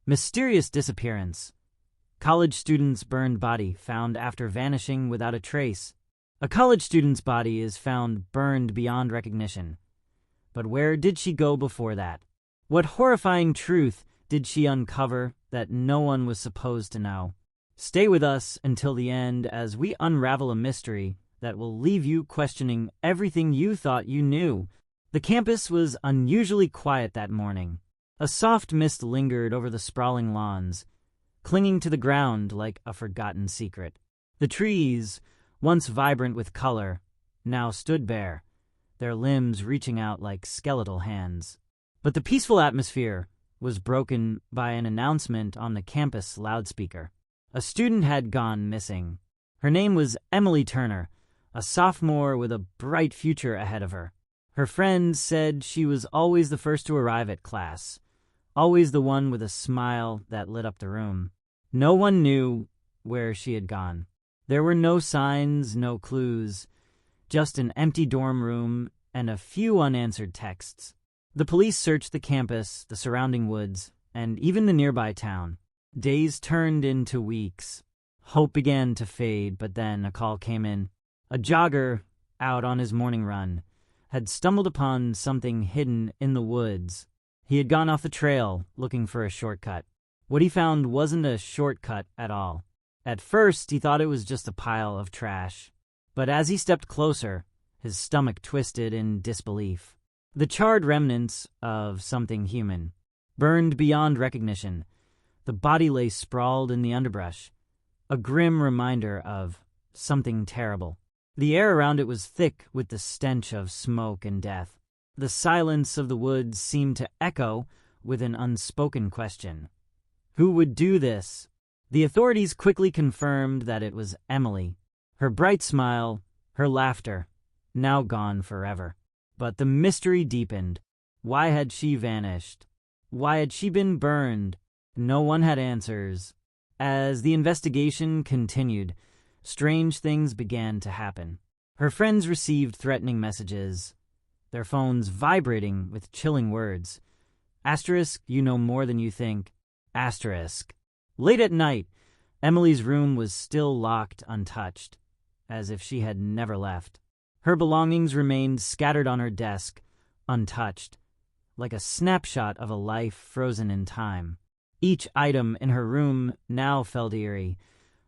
Mysterious disappearance. College student's burned body found after vanishing without a trace. A college student's body is found burned beyond recognition. But where did she go before that? What horrifying truth did she uncover that no one was supposed to know? Stay with us until the end as we unravel a mystery that will leave you questioning everything you thought you knew. The campus was unusually quiet that morning. A soft mist lingered over the sprawling lawns, clinging to the ground like a forgotten secret. The trees, once vibrant with color, now stood bare, their limbs reaching out like skeletal hands. But the peaceful atmosphere was broken by an announcement on the campus loudspeaker. A student had gone missing. Her name was Emily Turner, a sophomore with a bright future ahead of her. Her friends said she was always the first to arrive at class, always the one with a smile that lit up the room. No one knew where she had gone. There were no signs, no clues, just an empty dorm room and a few unanswered texts. The police searched the campus, the surrounding woods, and even the nearby town. Days turned into weeks. Hope began to fade, but then a call came in. A jogger, out on his morning run, had stumbled upon something hidden in the woods. He had gone off the trail, looking for a shortcut. What he found wasn't a shortcut at all. At first, he thought it was just a pile of trash. But as he stepped closer, his stomach twisted in disbelief. The charred remnants of something human, burned beyond recognition. The body lay sprawled in the underbrush, a grim reminder of something terrible. The air around it was thick with the stench of smoke and death. The silence of the woods seemed to echo with an unspoken question. Who would do this? The authorities quickly confirmed that it was Emily. Her bright smile, her laughter, now gone forever. But the mystery deepened. Why had she vanished? Why had she been burned? No one had answers. As the investigation continued, strange things began to happen. Her friends received threatening messages, their phones vibrating with chilling words. Asterisk, you know more than you think. Asterisk. Late at night, Emily's room was still locked untouched, as if she had never left. Her belongings remained scattered on her desk, untouched, like a snapshot of a life frozen in time. Each item in her room now felt eerie,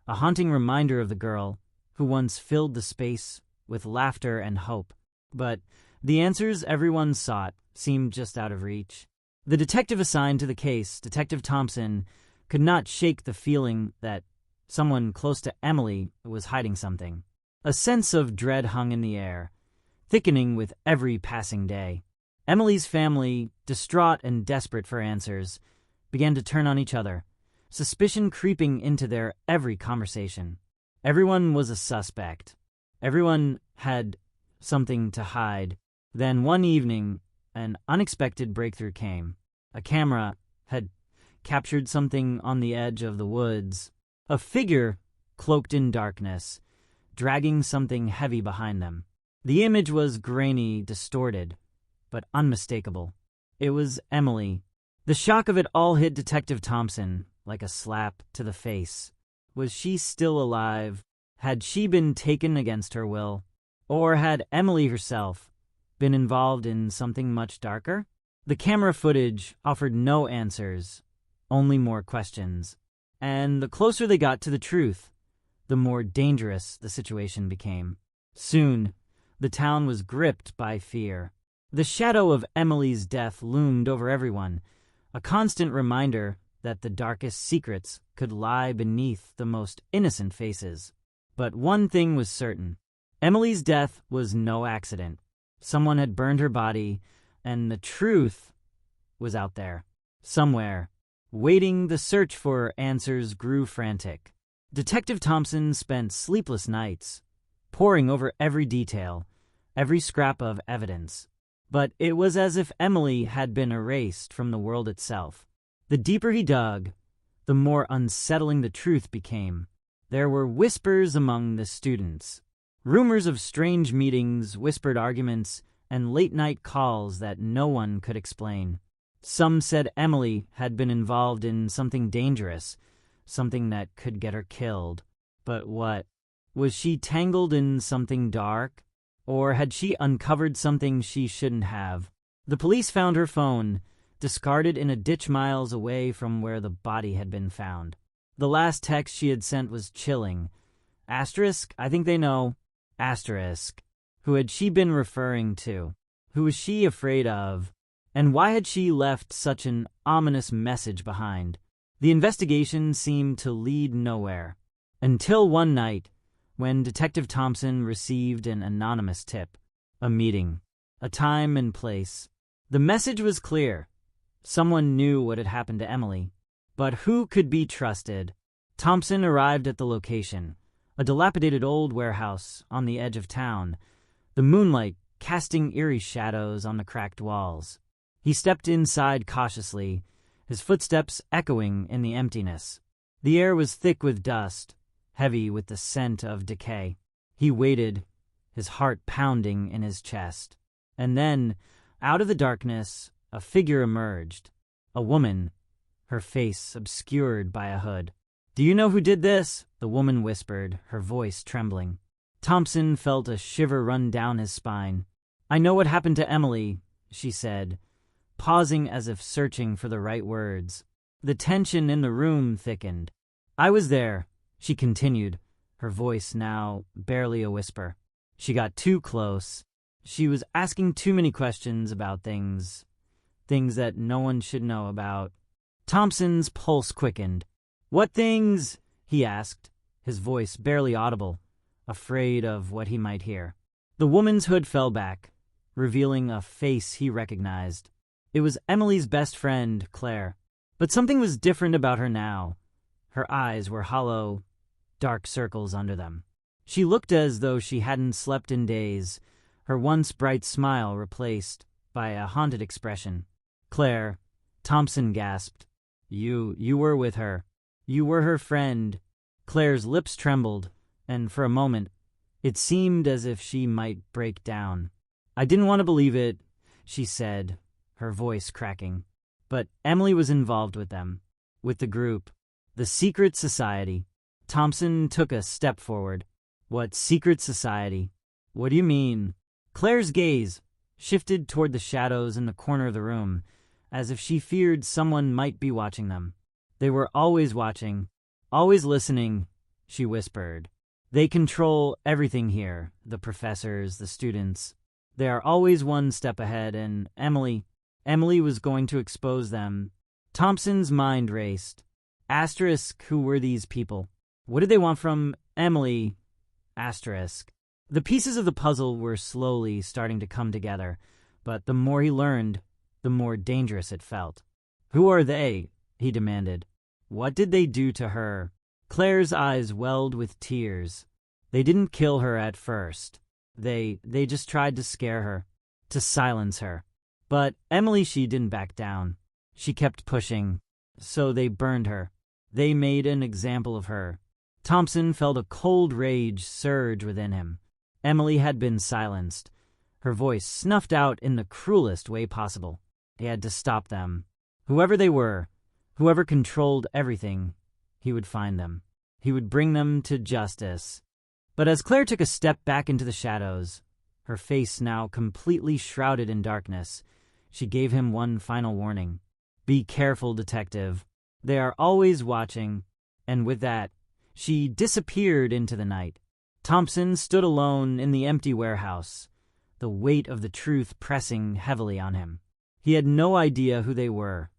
a haunting reminder of the girl who once filled the space with laughter and hope. But the answers everyone sought seemed just out of reach. The detective assigned to the case, Detective Thompson, could not shake the feeling that someone close to Emily was hiding something. A sense of dread hung in the air, thickening with every passing day. Emily's family, distraught and desperate for answers, began to turn on each other, suspicion creeping into their every conversation. Everyone was a suspect. Everyone had something to hide. Then one evening, an unexpected breakthrough came. A camera had captured something on the edge of the woods. A figure cloaked in darkness, dragging something heavy behind them. The image was grainy, distorted, but unmistakable. It was Emily. The shock of it all hit Detective Thompson like a slap to the face. Was she still alive? Had she been taken against her will? Or had Emily herself been involved in something much darker? The camera footage offered no answers, only more questions. And the closer they got to the truth, the more dangerous the situation became. Soon, the town was gripped by fear. The shadow of Emily's death loomed over everyone, a constant reminder that the darkest secrets could lie beneath the most innocent faces. But one thing was certain. Emily's death was no accident. Someone had burned her body, and the truth was out there, somewhere. Waiting, the search for answers grew frantic. Detective Thompson spent sleepless nights, poring over every detail, every scrap of evidence. But it was as if Emily had been erased from the world itself. The deeper he dug, the more unsettling the truth became. There were whispers among the students, rumors of strange meetings, whispered arguments, and late-night calls that no one could explain. Some said Emily had been involved in something dangerous, something that could get her killed. But what? Was she tangled in something dark? Or had she uncovered something she shouldn't have? The police found her phone, discarded in a ditch miles away from where the body had been found. The last text she had sent was chilling. Asterisk, I think they know. Asterisk. Who had she been referring to? Who was she afraid of? And why had she left such an ominous message behind? The investigation seemed to lead nowhere. Until one night, when Detective Thompson received an anonymous tip. A meeting. A time and place. The message was clear. Someone knew what had happened to Emily. But who could be trusted? Thompson arrived at the location, a dilapidated old warehouse on the edge of town, the moonlight casting eerie shadows on the cracked walls. He stepped inside cautiously, his footsteps echoing in the emptiness. The air was thick with dust, heavy with the scent of decay. He waited, his heart pounding in his chest. And then, out of the darkness, a figure emerged. A woman, her face obscured by a hood. "Do you know who did this?" the woman whispered, her voice trembling. Thompson felt a shiver run down his spine. "I know what happened to Emily," she said, pausing as if searching for the right words. The tension in the room thickened. "I was there," she continued, her voice now barely a whisper. She got too close. She was asking too many questions about things that no one should know about. Thompson's pulse quickened. "What things?" he asked, his voice barely audible, afraid of what he might hear. The woman's hood fell back, revealing a face he recognized. It was Emily's best friend, Claire. But something was different about her now. Her eyes were hollow, dark circles under them. She looked as though she hadn't slept in days, her once bright smile replaced by a haunted expression. "Claire," Thompson gasped. You were with her. You were her friend." Claire's lips trembled, and for a moment, it seemed as if she might break down. "I didn't want to believe it," she said, her voice cracking. But Emily was involved with them, with the group, the secret society. Thompson took a step forward. "What secret society? What do you mean?" Claire's gaze shifted toward the shadows in the corner of the room, as if she feared someone might be watching them. "They were always watching, always listening," she whispered. "They control everything here, the professors, the students. They are always one step ahead, and Emily was going to expose them." Thompson's mind raced. Asterisk, who were these people? What did they want from Emily? Asterisk. The pieces of the puzzle were slowly starting to come together, but the more he learned, the more dangerous it felt. "Who are they?" he demanded. "What did they do to her?" Claire's eyes welled with tears. "They didn't kill her at first. They just tried to scare her, to silence her. But Emily, she didn't back down. She kept pushing. So they burned her. They made an example of her." Thompson felt a cold rage surge within him. Emily had been silenced, her voice snuffed out in the cruelest way possible. He had to stop them. Whoever they were, whoever controlled everything, he would find them. He would bring them to justice. But as Claire took a step back into the shadows, her face now completely shrouded in darkness, she gave him one final warning. "Be careful, detective. They are always watching." And with that, she disappeared into the night. Thompson stood alone in the empty warehouse, the weight of the truth pressing heavily on him. He had no idea who they were,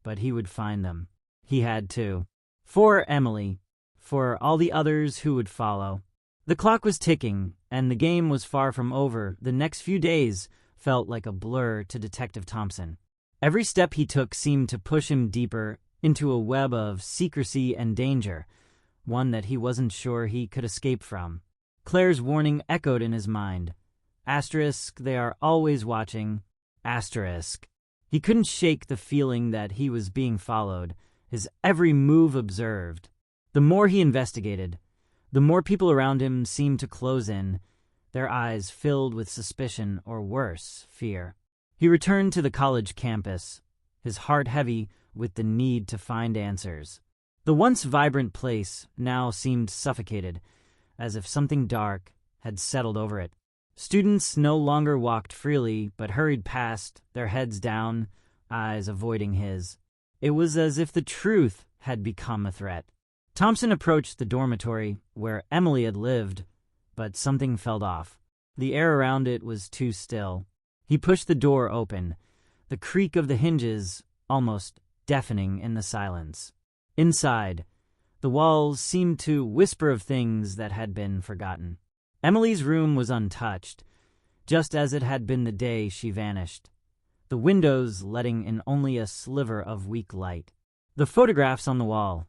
but he would find them. He had to. For Emily, for all the others who would follow. The clock was ticking, and the game was far from over. The next few days felt like a blur to Detective Thompson. Every step he took seemed to push him deeper into a web of secrecy and danger, one that he wasn't sure he could escape from. Claire's warning echoed in his mind. Asterisk, they are always watching. Asterisk. He couldn't shake the feeling that he was being followed, his every move observed. The more he investigated, the more people around him seemed to close in, their eyes filled with suspicion or worse, fear. He returned to the college campus, his heart heavy with the need to find answers. The once vibrant place now seemed suffocated, as if something dark had settled over it. Students no longer walked freely, but hurried past, their heads down, eyes avoiding his. It was as if the truth had become a threat. Thompson approached the dormitory where Emily had lived, but something felt off. The air around it was too still. He pushed the door open, the creak of the hinges almost deafening in the silence. Inside, the walls seemed to whisper of things that had been forgotten. Emily's room was untouched, just as it had been the day she vanished, the windows letting in only a sliver of weak light. The photographs on the wall,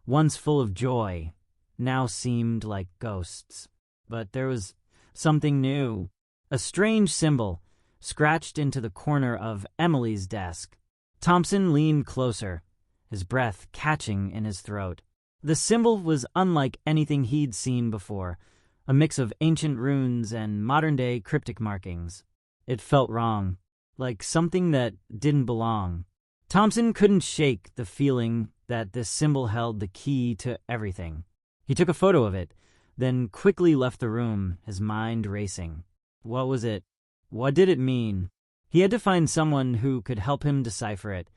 once full of joy, now seemed like ghosts. But there was something new, a strange symbol scratched into the corner of Emily's desk. Thompson leaned closer, his breath catching in his throat. The symbol was unlike anything he'd seen before, a mix of ancient runes and modern-day cryptic markings. It felt wrong, like something that didn't belong. Thompson couldn't shake the feeling that this symbol held the key to everything. He took a photo of it, then quickly left the room, his mind racing. What was it? What did it mean? He had to find someone who could help him decipher it,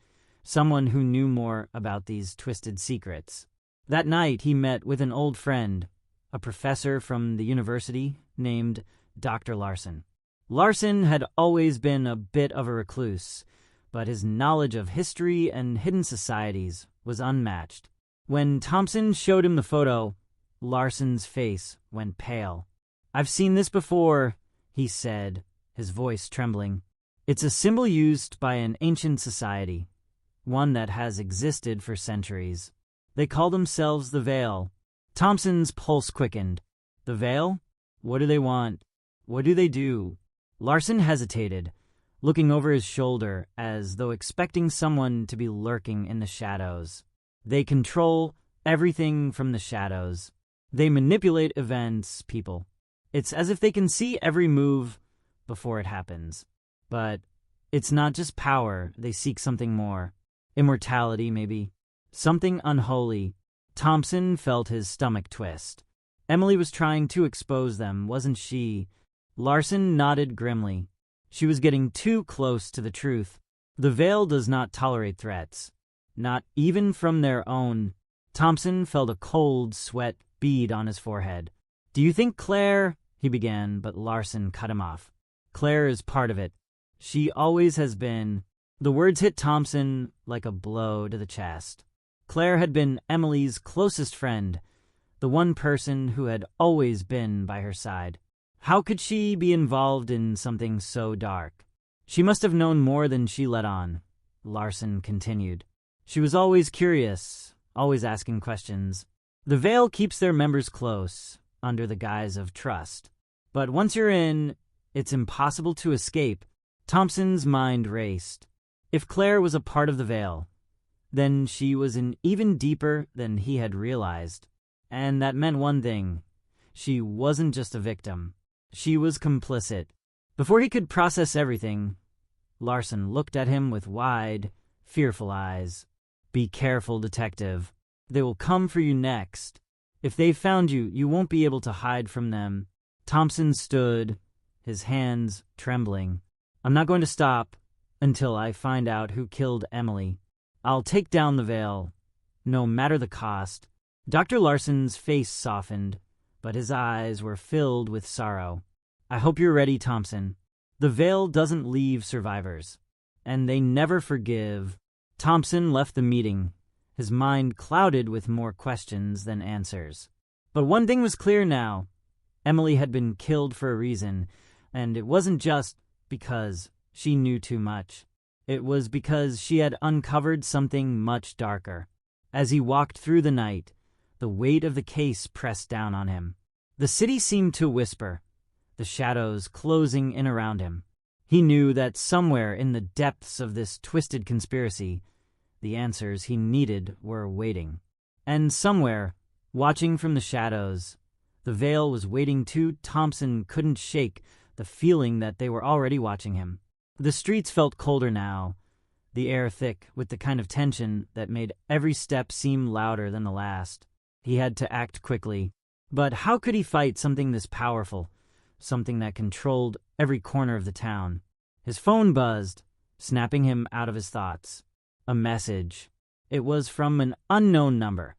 someone who knew more about these twisted secrets. That night he met with an old friend, a professor from the university named Dr. Larson. Larson had always been a bit of a recluse, but his knowledge of history and hidden societies was unmatched. When Thompson showed him the photo, Larson's face went pale. "I've seen this before," he said, his voice trembling. "It's a symbol used by an ancient society, one that has existed for centuries. They call themselves the Veil." Thompson's pulse quickened. The Veil? What do they want? What do they do? Larson hesitated, looking over his shoulder as though expecting someone to be lurking in the shadows. They control everything from the shadows. They manipulate events, people. It's as if they can see every move before it happens. But it's not just power, they seek something more. Immortality, maybe. Something unholy. Thompson felt his stomach twist. Emily was trying to expose them, wasn't she? Larson nodded grimly. She was getting too close to the truth. The Veil does not tolerate threats. Not even from their own. Thompson felt a cold sweat bead on his forehead. "Do you think Claire—" he began, but Larson cut him off. "Claire is part of it. She always has been." The words hit Thompson like a blow to the chest. Claire had been Emily's closest friend, the one person who had always been by her side. How could she be involved in something so dark? She must have known more than she let on, Larson continued. She was always curious, always asking questions. The Veil keeps their members close, under the guise of trust. But once you're in, it's impossible to escape. Thompson's mind raced. If Claire was a part of the Veil, then she was in even deeper than he had realized. And that meant one thing. She wasn't just a victim. She was complicit. Before he could process everything, Larson looked at him with wide, fearful eyes. "Be careful, detective. They will come for you next. If they've found you, you won't be able to hide from them." Thompson stood, his hands trembling. "I'm not going to stop until I find out who killed Emily. I'll take down the Veil, no matter the cost." Dr. Larson's face softened, but his eyes were filled with sorrow. "I hope you're ready, Thompson. The Veil doesn't leave survivors, and they never forgive." Thompson left the meeting, his mind clouded with more questions than answers. But one thing was clear now. Emily had been killed for a reason, and it wasn't just because she knew too much. It was because she had uncovered something much darker. As he walked through the night, the weight of the case pressed down on him. The city seemed to whisper, the shadows closing in around him. He knew that somewhere in the depths of this twisted conspiracy, the answers he needed were waiting. And somewhere, watching from the shadows, the Veil was waiting too. Thompson couldn't shake the feeling that they were already watching him. The streets felt colder now, the air thick with the kind of tension that made every step seem louder than the last. He had to act quickly. But how could he fight something this powerful, something that controlled every corner of the town? His phone buzzed, snapping him out of his thoughts. A message. It was from an unknown number.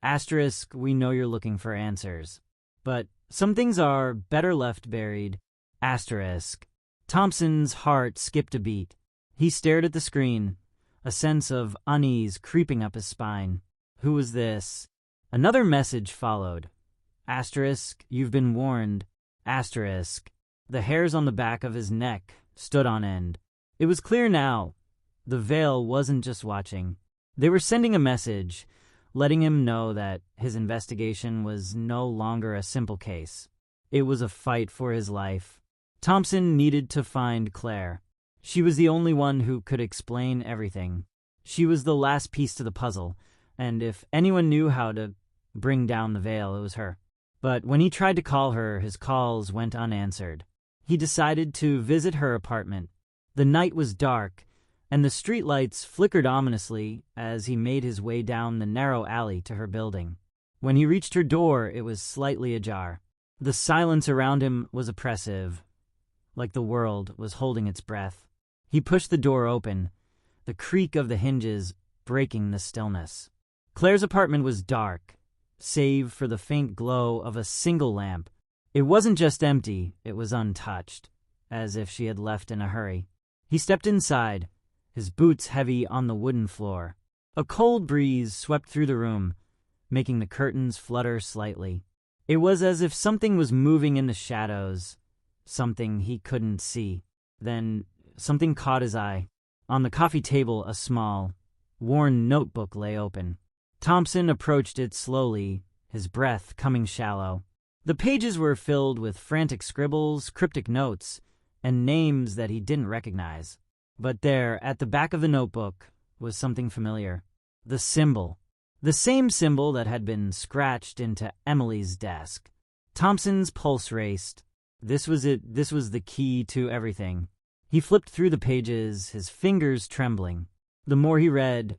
Asterisk, we know you're looking for answers. But some things are better left buried. Asterisk. Thompson's heart skipped a beat. He stared at the screen, a sense of unease creeping up his spine. Who was this? Another message followed. Asterisk, you've been warned. Asterisk. The hairs on the back of his neck stood on end. It was clear now. The Veil wasn't just watching. They were sending a message, letting him know that his investigation was no longer a simple case. It was a fight for his life. Thompson needed to find Claire. She was the only one who could explain everything. She was the last piece to the puzzle, and if anyone knew how to bring down the Veil, it was her. But when he tried to call her, his calls went unanswered. He decided to visit her apartment. The night was dark, and the streetlights flickered ominously as he made his way down the narrow alley to her building. When he reached her door, it was slightly ajar. The silence around him was oppressive, like the world was holding its breath. He pushed the door open, the creak of the hinges breaking the stillness. Claire's apartment was dark, save for the faint glow of a single lamp. It wasn't just empty, it was untouched, as if she had left in a hurry. He stepped inside, his boots heavy on the wooden floor. A cold breeze swept through the room, making the curtains flutter slightly. It was as if something was moving in the shadows, something he couldn't see. Then something caught his eye. On the coffee table, a small, worn notebook lay open. Thompson approached it slowly, his breath coming shallow. The pages were filled with frantic scribbles, cryptic notes, and names that he didn't recognize. But there, at the back of the notebook, was something familiar. The symbol. The same symbol that had been scratched into Emily's desk. Thompson's pulse raced. This was it. This was the key to everything. He flipped through the pages, his fingers trembling. The more he read,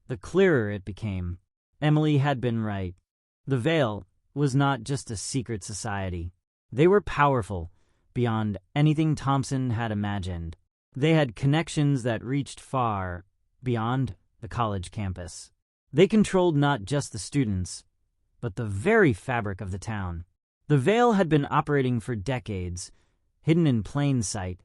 the clearer it became. Emily had been right. The Veil was not just a secret society. They were powerful, beyond anything Thompson had imagined. They had connections that reached far beyond the college campus. They controlled not just the students, but the very fabric of the town. The Veil had been operating for decades, hidden in plain sight,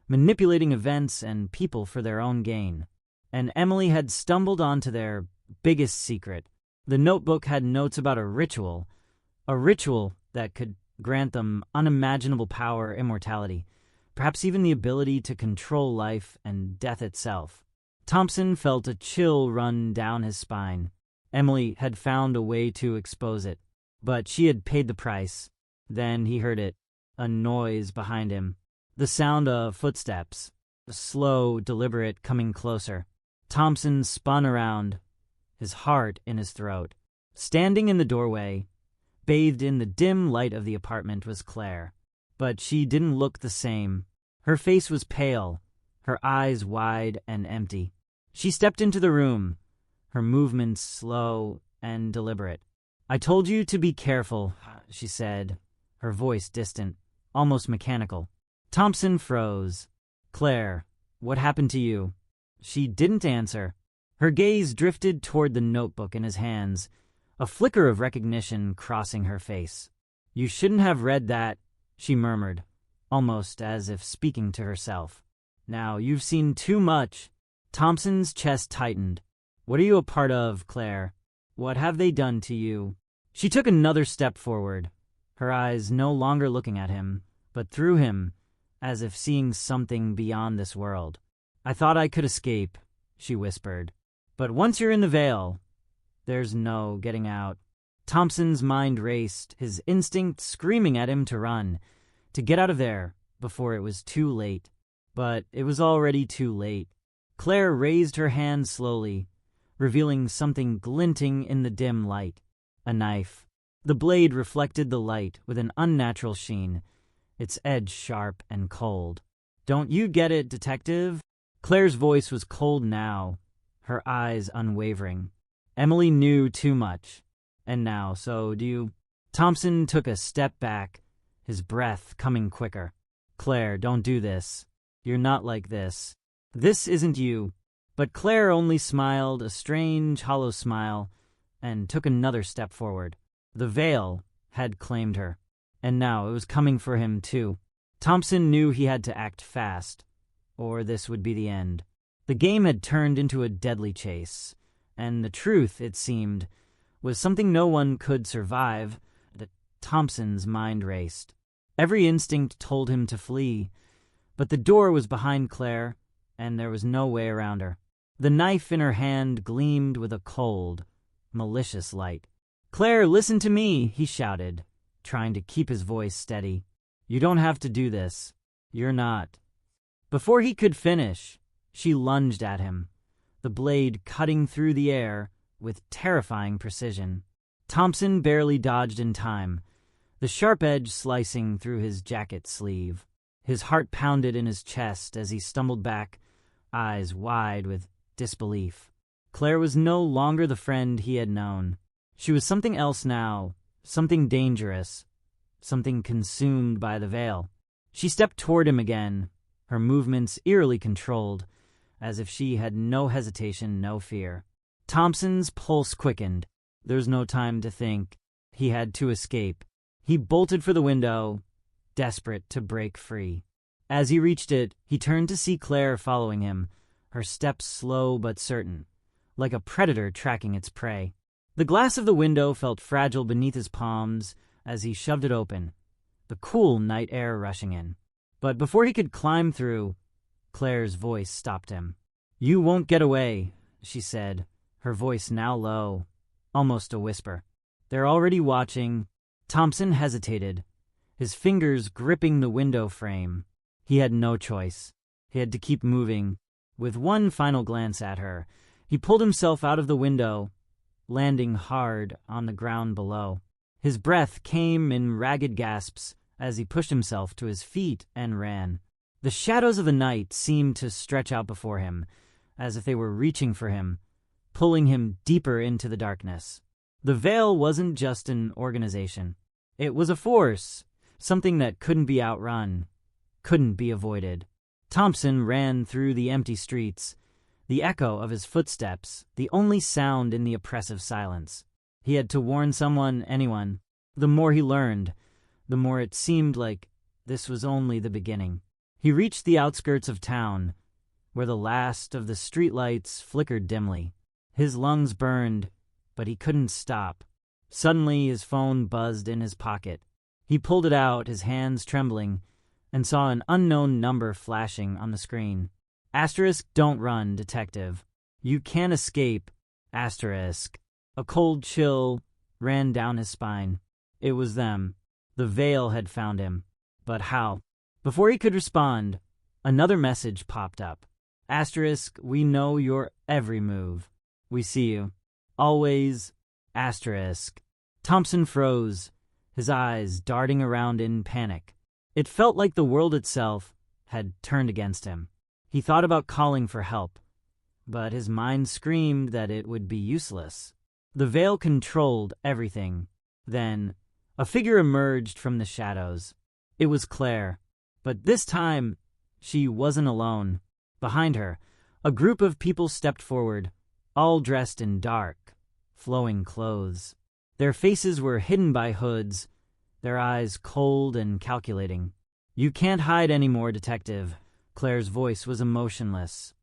manipulating events and people for their own gain. And Emily had stumbled onto their biggest secret. The notebook had notes about a ritual that could grant them unimaginable power, immortality, perhaps even the ability to control life and death itself. Thompson felt a chill run down his spine. Emily had found a way to expose it, but she had paid the price. Then he heard it, a noise behind him. The sound of footsteps, slow, deliberate, coming closer. Thompson spun around, his heart in his throat. Standing in the doorway, bathed in the dim light of the apartment, was Claire. But she didn't look the same. Her face was pale, her eyes wide and empty. She stepped into the room, her movements slow and deliberate. "I told you to be careful," she said, her voice distant, almost mechanical. Thompson froze. "Claire, what happened to you?" She didn't answer. Her gaze drifted toward the notebook in his hands, a flicker of recognition crossing her face. "You shouldn't have read that," she murmured, almost as if speaking to herself. "Now, you've seen too much." Thompson's chest tightened. "What are you a part of, Claire? What have they done to you?" She took another step forward, her eyes no longer looking at him, but through him, as if seeing something beyond this world. "I thought I could escape," she whispered. "But once you're in the Veil, there's no getting out." Thompson's mind raced, his instinct screaming at him to run, to get out of there before it was too late. But it was already too late. Claire raised her hand slowly, revealing something glinting in the dim light. A knife. The blade reflected the light with an unnatural sheen, its edge sharp and cold. "Don't you get it, detective?" Claire's voice was cold now, her eyes unwavering. Emily knew too much. And now, so do you... Thompson took a step back, his breath coming quicker. Claire, don't do this. You're not like this. This isn't you. But Claire only smiled, a strange, hollow smile, and took another step forward. The veil had claimed her. And now it was coming for him, too. Thompson knew he had to act fast, or this would be the end. The game had turned into a deadly chase, and the truth, it seemed, was something no one could survive. That Thompson's mind raced. Every instinct told him to flee, but the door was behind Claire, and there was no way around her. The knife in her hand gleamed with a cold, malicious light. "Claire, listen to me," he shouted, trying to keep his voice steady. "You don't have to do this. You're not." Before he could finish, she lunged at him, the blade cutting through the air with terrifying precision. Thompson barely dodged in time, the sharp edge slicing through his jacket sleeve. His heart pounded in his chest as he stumbled back, eyes wide with disbelief. Claire was no longer the friend he had known. She was something else now, something dangerous, something consumed by the veil. She stepped toward him again, her movements eerily controlled, as if she had no hesitation, no fear. Thompson's pulse quickened. There was no time to think. He had to escape. He bolted for the window, desperate to break free. As he reached it, he turned to see Claire following him, her steps slow but certain, like a predator tracking its prey. The glass of the window felt fragile beneath his palms as he shoved it open, the cool night air rushing in. But before he could climb through, Claire's voice stopped him. "You won't get away," she said, her voice now low, almost a whisper. "They're already watching." Thompson hesitated, his fingers gripping the window frame. He had no choice. He had to keep moving. With one final glance at her, he pulled himself out of the window, landing hard on the ground below. His breath came in ragged gasps as he pushed himself to his feet and ran. The shadows of the night seemed to stretch out before him, as if they were reaching for him, pulling him deeper into the darkness. The veil wasn't just an organization. It was a force, something that couldn't be outrun, couldn't be avoided. Thompson ran through the empty streets, the echo of his footsteps, the only sound in the oppressive silence. He had to warn someone, anyone. The more he learned, the more it seemed like this was only the beginning. He reached the outskirts of town, where the last of the streetlights flickered dimly. His lungs burned, but he couldn't stop. Suddenly, his phone buzzed in his pocket. He pulled it out, his hands trembling, and saw an unknown number flashing on the screen. Asterisk, don't run, detective. You can't escape. Asterisk. A cold chill ran down his spine. It was them. The veil had found him. But how? Before he could respond, another message popped up. Asterisk, we know your every move. We see you. Always. Asterisk. Thompson froze, his eyes darting around in panic. It felt like the world itself had turned against him. He thought about calling for help, but his mind screamed that it would be useless. The veil controlled everything. Then, a figure emerged from the shadows. It was Claire, but this time, she wasn't alone. Behind her, a group of people stepped forward, all dressed in dark, flowing clothes. Their faces were hidden by hoods, their eyes cold and calculating. You can't hide anymore, detective. Claire's voice was emotionless,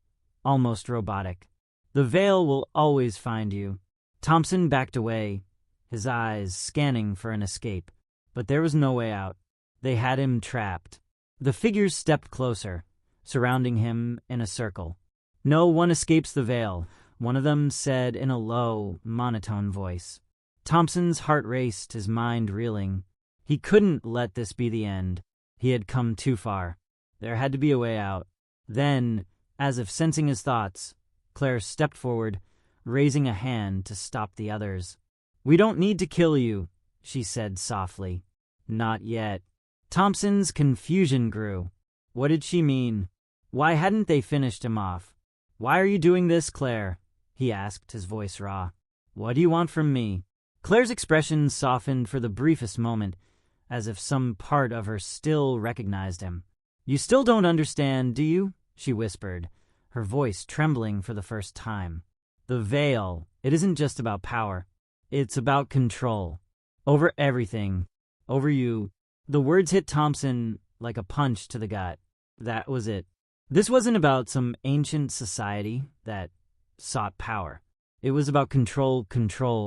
almost robotic. The veil will always find you. Thompson backed away, his eyes scanning for an escape. But there was no way out. They had him trapped. The figures stepped closer, surrounding him in a circle. No one escapes the veil, one of them said in a low, monotone voice. Thompson's heart raced, his mind reeling. He couldn't let this be the end. He had come too far. There had to be a way out. Then, as if sensing his thoughts, Claire stepped forward, raising a hand to stop the others. "We don't need to kill you," she said softly. "Not yet." Thompson's confusion grew. What did she mean? Why hadn't they finished him off? "Why are you doing this, Claire?" he asked, his voice raw. "What do you want from me?" Claire's expression softened for the briefest moment, as if some part of her still recognized him. "You still don't understand, do you?" she whispered, her voice trembling for the first time. "The veil, it isn't just about power. It's about control. Over everything. Over you." The words hit Thompson like a punch to the gut. That was it. This wasn't about some ancient society that sought power. It was about control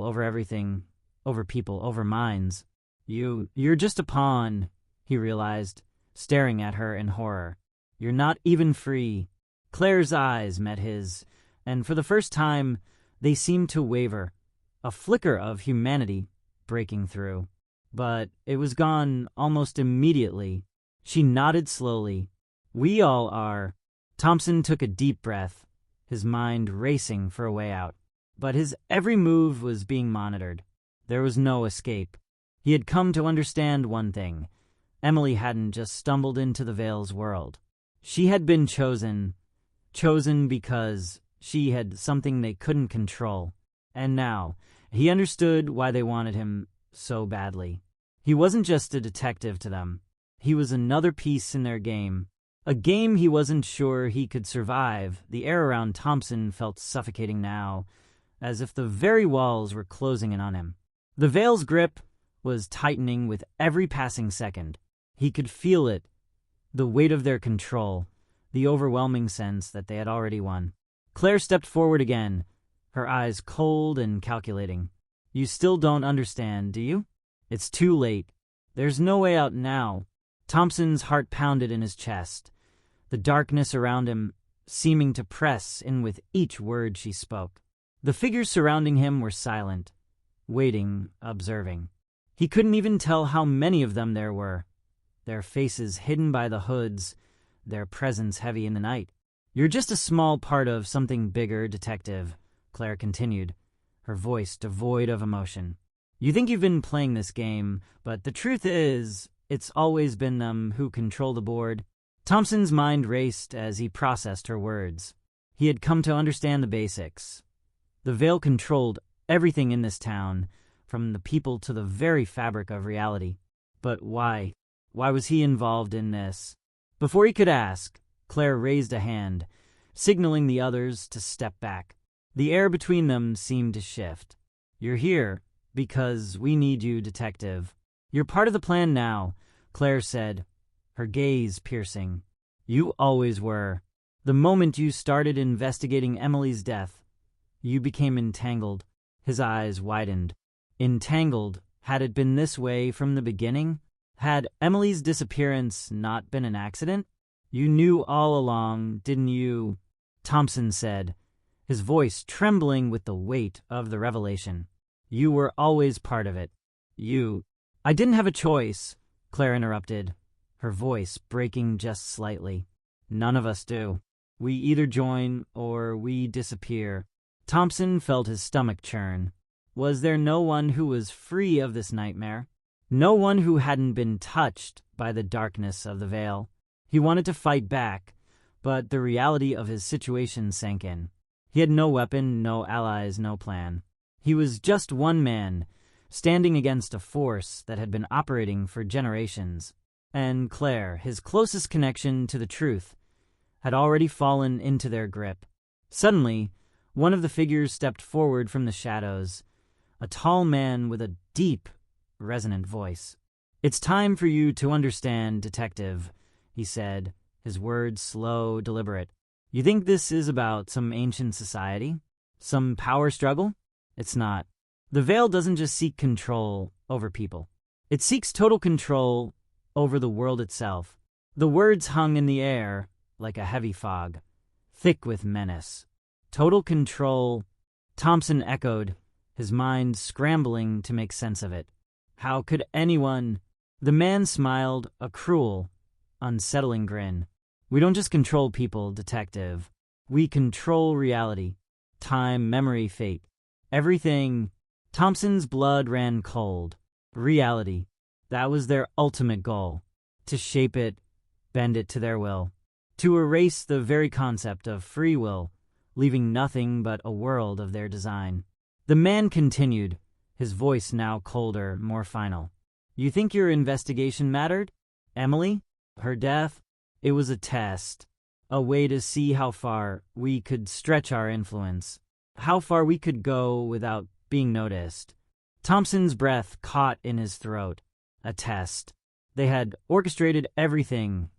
over everything, over people, over minds. You're just a pawn, he realized, staring at her in horror. "You're not even free." Claire's eyes met his, and for the first time, they seemed to waver, a flicker of humanity breaking through. But it was gone almost immediately. She nodded slowly. "We all are." Thompson took a deep breath, his mind racing for a way out. But his every move was being monitored. There was no escape. He had come to understand one thing. Emily hadn't just stumbled into the Veil's world. She had been chosen because she had something they couldn't control. And now, he understood why they wanted him so badly. He wasn't just a detective to them. He was another piece in their game. A game he wasn't sure he could survive. The air around Thompson felt suffocating now, as if the very walls were closing in on him. The Veil's grip was tightening with every passing second. He could feel it, the weight of their control, the overwhelming sense that they had already won. Claire stepped forward again, her eyes cold and calculating. "You still don't understand, do you? It's too late. There's no way out now." Thompson's heart pounded in his chest, the darkness around him seeming to press in with each word she spoke. The figures surrounding him were silent, waiting, observing. He couldn't even tell how many of them there were, their faces hidden by the hoods, their presence heavy in the night. "You're just a small part of something bigger, Detective," Claire continued, her voice devoid of emotion. "You think you've been playing this game, but the truth is, it's always been them who control the board." Thompson's mind raced as he processed her words. He had come to understand the basics. The Veil controlled everything in this town, from the people to the very fabric of reality. But why? Why was he involved in this? Before he could ask, Claire raised a hand, signaling the others to step back. The air between them seemed to shift. "You're here because we need you, Detective. You're part of the plan now," Claire said, her gaze piercing. "You always were. The moment you started investigating Emily's death, you became entangled." His eyes widened. Entangled? Had it been this way from the beginning? Had Emily's disappearance not been an accident? "You knew all along, didn't you?" Thompson said, his voice trembling with the weight of the revelation. "You were always part of it. You—" "I didn't have a choice," Claire interrupted, her voice breaking just slightly. "None of us do. We either join or we disappear." Thompson felt his stomach churn. Was there no one who was free of this nightmare? No one who hadn't been touched by the darkness of the Veil? He wanted to fight back, but the reality of his situation sank in. He had no weapon, no allies, no plan. He was just one man, standing against a force that had been operating for generations. And Claire, his closest connection to the truth, had already fallen into their grip. Suddenly, one of the figures stepped forward from the shadows, a tall man with a deep, resonant voice. "It's time for you to understand, Detective," he said, his words slow, deliberate. "You think this is about some ancient society? Some power struggle? It's not. The Veil doesn't just seek control over people. It seeks total control over the world itself." The words hung in the air like a heavy fog, thick with menace. Total control, Thompson echoed, his mind scrambling to make sense of it. How could anyone? The man smiled, a cruel, unsettling grin. "We don't just control people, Detective. We control reality. Time, memory, fate. Everything." Thompson's blood ran cold. Reality. That was their ultimate goal. To shape it, bend it to their will. to erase the very concept of free will, leaving nothing but a world of their design. The man continued, his voice now colder, more final. You think your investigation mattered? Emily? Her death? It was a test. A way to see how far we could stretch our influence. How far we could go without being noticed. Thompson's breath caught in his throat. A test. They had orchestrated everything.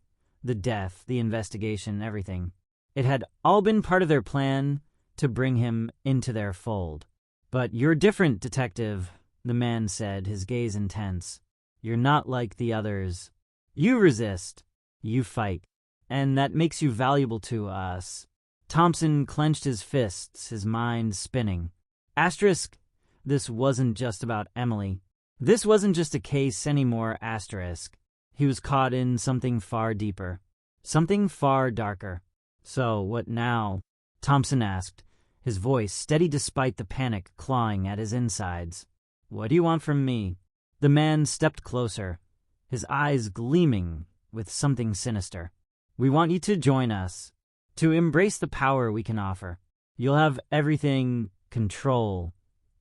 The death, the investigation, everything. It had all been part of their plan to bring him into their fold. But you're different, Detective, the man said, his gaze intense. You're not like the others. You resist. You fight. And that makes you valuable to us. Thompson clenched his fists, his mind spinning. Asterisk, this wasn't just about Emily. This wasn't just a case anymore, asterisk. He was caught in something far deeper. Something far darker. So, what now? Thompson asked, his voice steady despite the panic clawing at his insides. What do you want from me? The man stepped closer, his eyes gleaming with something sinister. We want you to join us, to embrace the power we can offer. You'll have everything, control,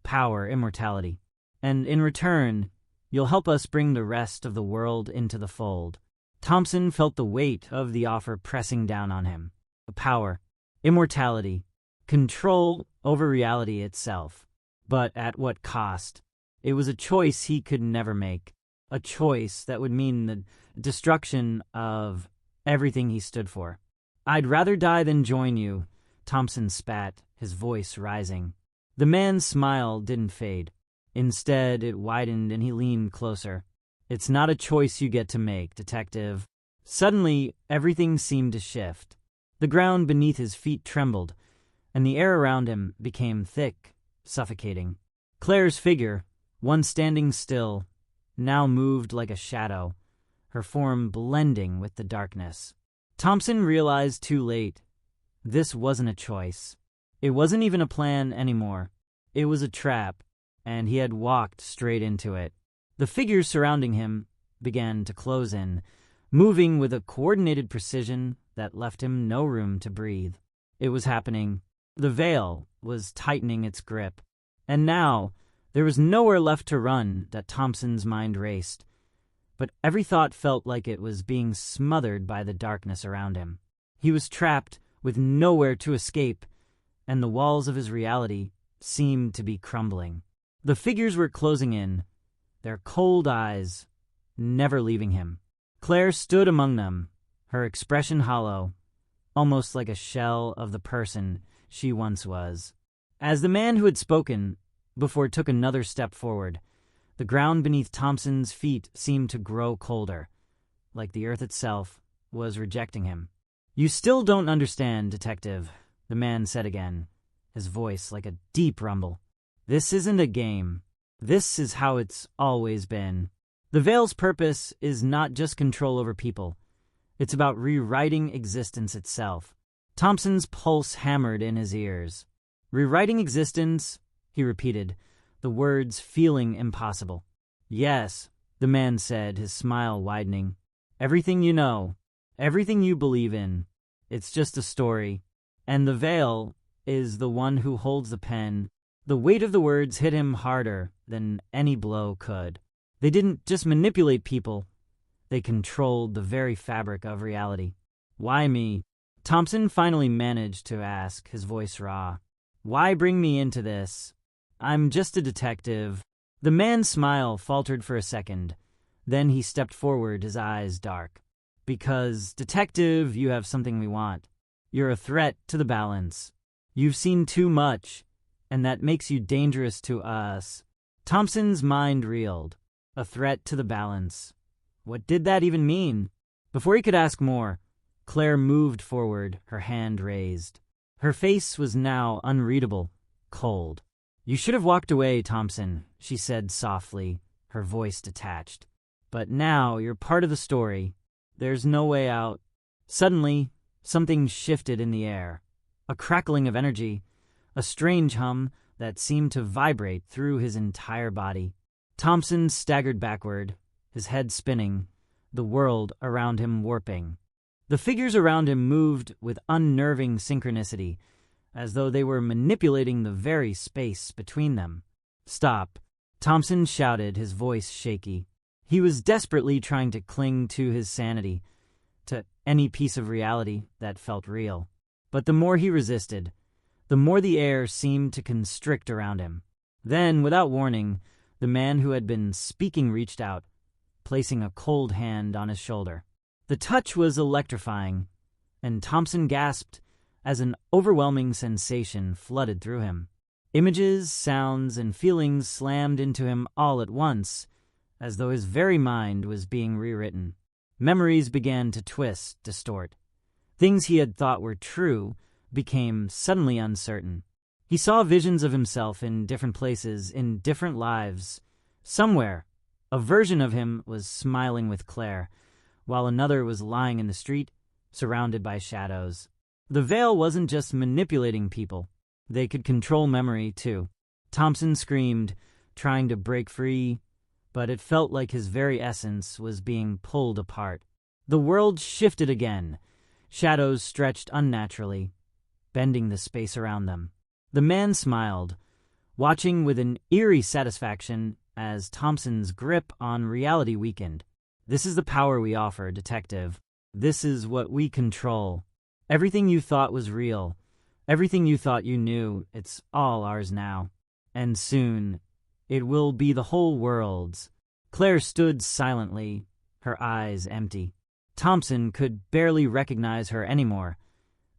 power, immortality. And in return, you'll help us bring the rest of the world into the fold. Thompson felt the weight of the offer pressing down on him. Power, immortality, control over reality itself. But at what cost? It was a choice he could never make. A choice that would mean the destruction of everything he stood for. I'd rather die than join you, Thompson spat, his voice rising. The man's smile didn't fade. Instead, it widened and he leaned closer. It's not a choice you get to make, Detective. Suddenly, everything seemed to shift. The ground beneath his feet trembled, and the air around him became thick, suffocating. Claire's figure, once standing still, now moved like a shadow, her form blending with the darkness. Thompson realized too late. This wasn't a choice. It wasn't even a plan anymore. It was a trap, and he had walked straight into it. The figures surrounding him began to close in, moving with a coordinated precision that left him no room to breathe. It was happening. The veil was tightening its grip. And now, there was nowhere left to run that Thompson's mind raced. But every thought felt like it was being smothered by the darkness around him. He was trapped with nowhere to escape, and the walls of his reality seemed to be crumbling. The figures were closing in, their cold eyes never leaving him. Claire stood among them, her expression hollow, almost like a shell of the person she once was. As the man who had spoken before took another step forward, the ground beneath Thompson's feet seemed to grow colder, like the earth itself was rejecting him. You still don't understand, Detective, the man said again, his voice like a deep rumble. This isn't a game. This is how it's always been. The Veil's purpose is not just control over people. It's about rewriting existence itself. Thompson's pulse hammered in his ears. Rewriting existence, he repeated, the words feeling impossible. Yes, the man said, his smile widening. Everything you know, everything you believe in, it's just a story. And the Veil is the one who holds the pen. The weight of the words hit him harder than any blow could. They didn't just manipulate people. They controlled the very fabric of reality. Why me? Thompson finally managed to ask, his voice raw. Why bring me into this? I'm just a detective. The man's smile faltered for a second. Then he stepped forward, his eyes dark. Because, Detective, you have something we want. You're a threat to the balance. You've seen too much, and that makes you dangerous to us. Thompson's mind reeled. A threat to the balance. What did that even mean? Before he could ask more, Claire moved forward, her hand raised. Her face was now unreadable, cold. You should have walked away, Thompson, she said softly, her voice detached. But now you're part of the story. There's no way out. Suddenly, something shifted in the air. A crackling of energy, a strange hum that seemed to vibrate through his entire body. Thompson staggered backward, his head spinning, the world around him warping. The figures around him moved with unnerving synchronicity, as though they were manipulating the very space between them. "Stop," Thompson shouted, his voice shaky. He was desperately trying to cling to his sanity, to any piece of reality that felt real. But the more he resisted, the more the air seemed to constrict around him. Then, without warning, the man who had been speaking reached out, placing a cold hand on his shoulder. The touch was electrifying, and Thompson gasped as an overwhelming sensation flooded through him. Images, sounds, and feelings slammed into him all at once, as though his very mind was being rewritten. Memories began to twist, distort. Things he had thought were true became suddenly uncertain. He saw visions of himself in different places, in different lives. Somewhere, a version of him was smiling with Claire, while another was lying in the street, surrounded by shadows. The veil wasn't just manipulating people. They could control memory, too. Thompson screamed, trying to break free, but it felt like his very essence was being pulled apart. The world shifted again. Shadows stretched unnaturally, bending the space around them. The man smiled, watching with an eerie satisfaction as Thompson's grip on reality weakened. "This is the power we offer, Detective. This is what we control. Everything you thought was real, everything you thought you knew, it's all ours now. And soon, it will be the whole world's." Claire stood silently, her eyes empty. Thompson could barely recognize her anymore.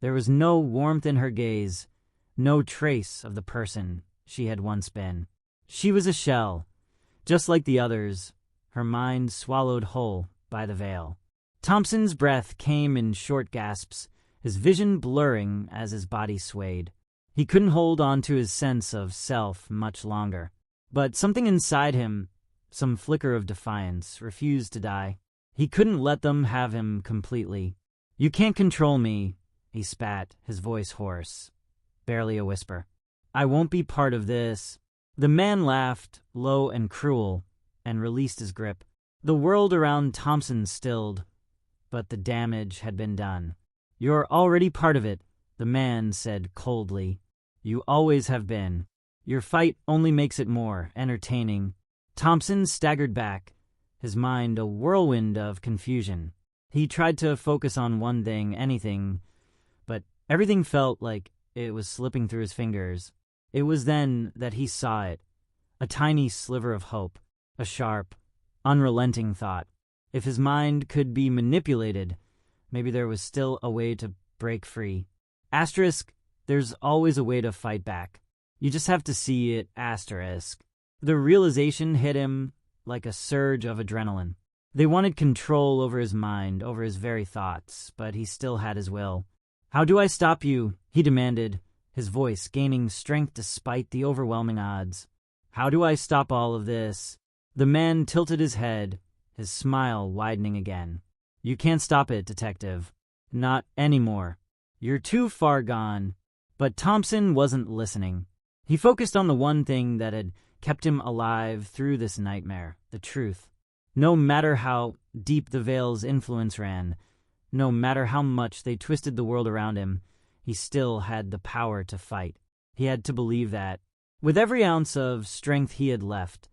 There was no warmth in her gaze, no trace of the person she had once been. She was a shell, just like the others, her mind swallowed whole by the veil. Thompson's breath came in short gasps, his vision blurring as his body swayed. He couldn't hold on to his sense of self much longer. But something inside him, some flicker of defiance, refused to die. He couldn't let them have him completely. "You can't control me," he spat, his voice hoarse, barely a whisper. "I won't be part of this." The man laughed, low and cruel, and released his grip. The world around Thompson stilled, but the damage had been done. "You're already part of it," the man said coldly. "You always have been. Your fight only makes it more entertaining." Thompson staggered back, his mind a whirlwind of confusion. He tried to focus on one thing, anything, but everything felt like it was slipping through his fingers. It was then that he saw it, a tiny sliver of hope, a sharp, unrelenting thought. If his mind could be manipulated, maybe there was still a way to break free. Asterisk, there's always a way to fight back. You just have to see it, asterisk. The realization hit him like a surge of adrenaline. They wanted control over his mind, over his very thoughts, but he still had his will. "How do I stop you?" he demanded, his voice gaining strength despite the overwhelming odds. "How do I stop all of this?" The man tilted his head, his smile widening again. "You can't stop it, Detective. Not anymore. You're too far gone." But Thompson wasn't listening. He focused on the one thing that had kept him alive through this nightmare, the truth. No matter how deep the veil's influence ran, no matter how much they twisted the world around him, he still had the power to fight. He had to believe that. With every ounce of strength he had left,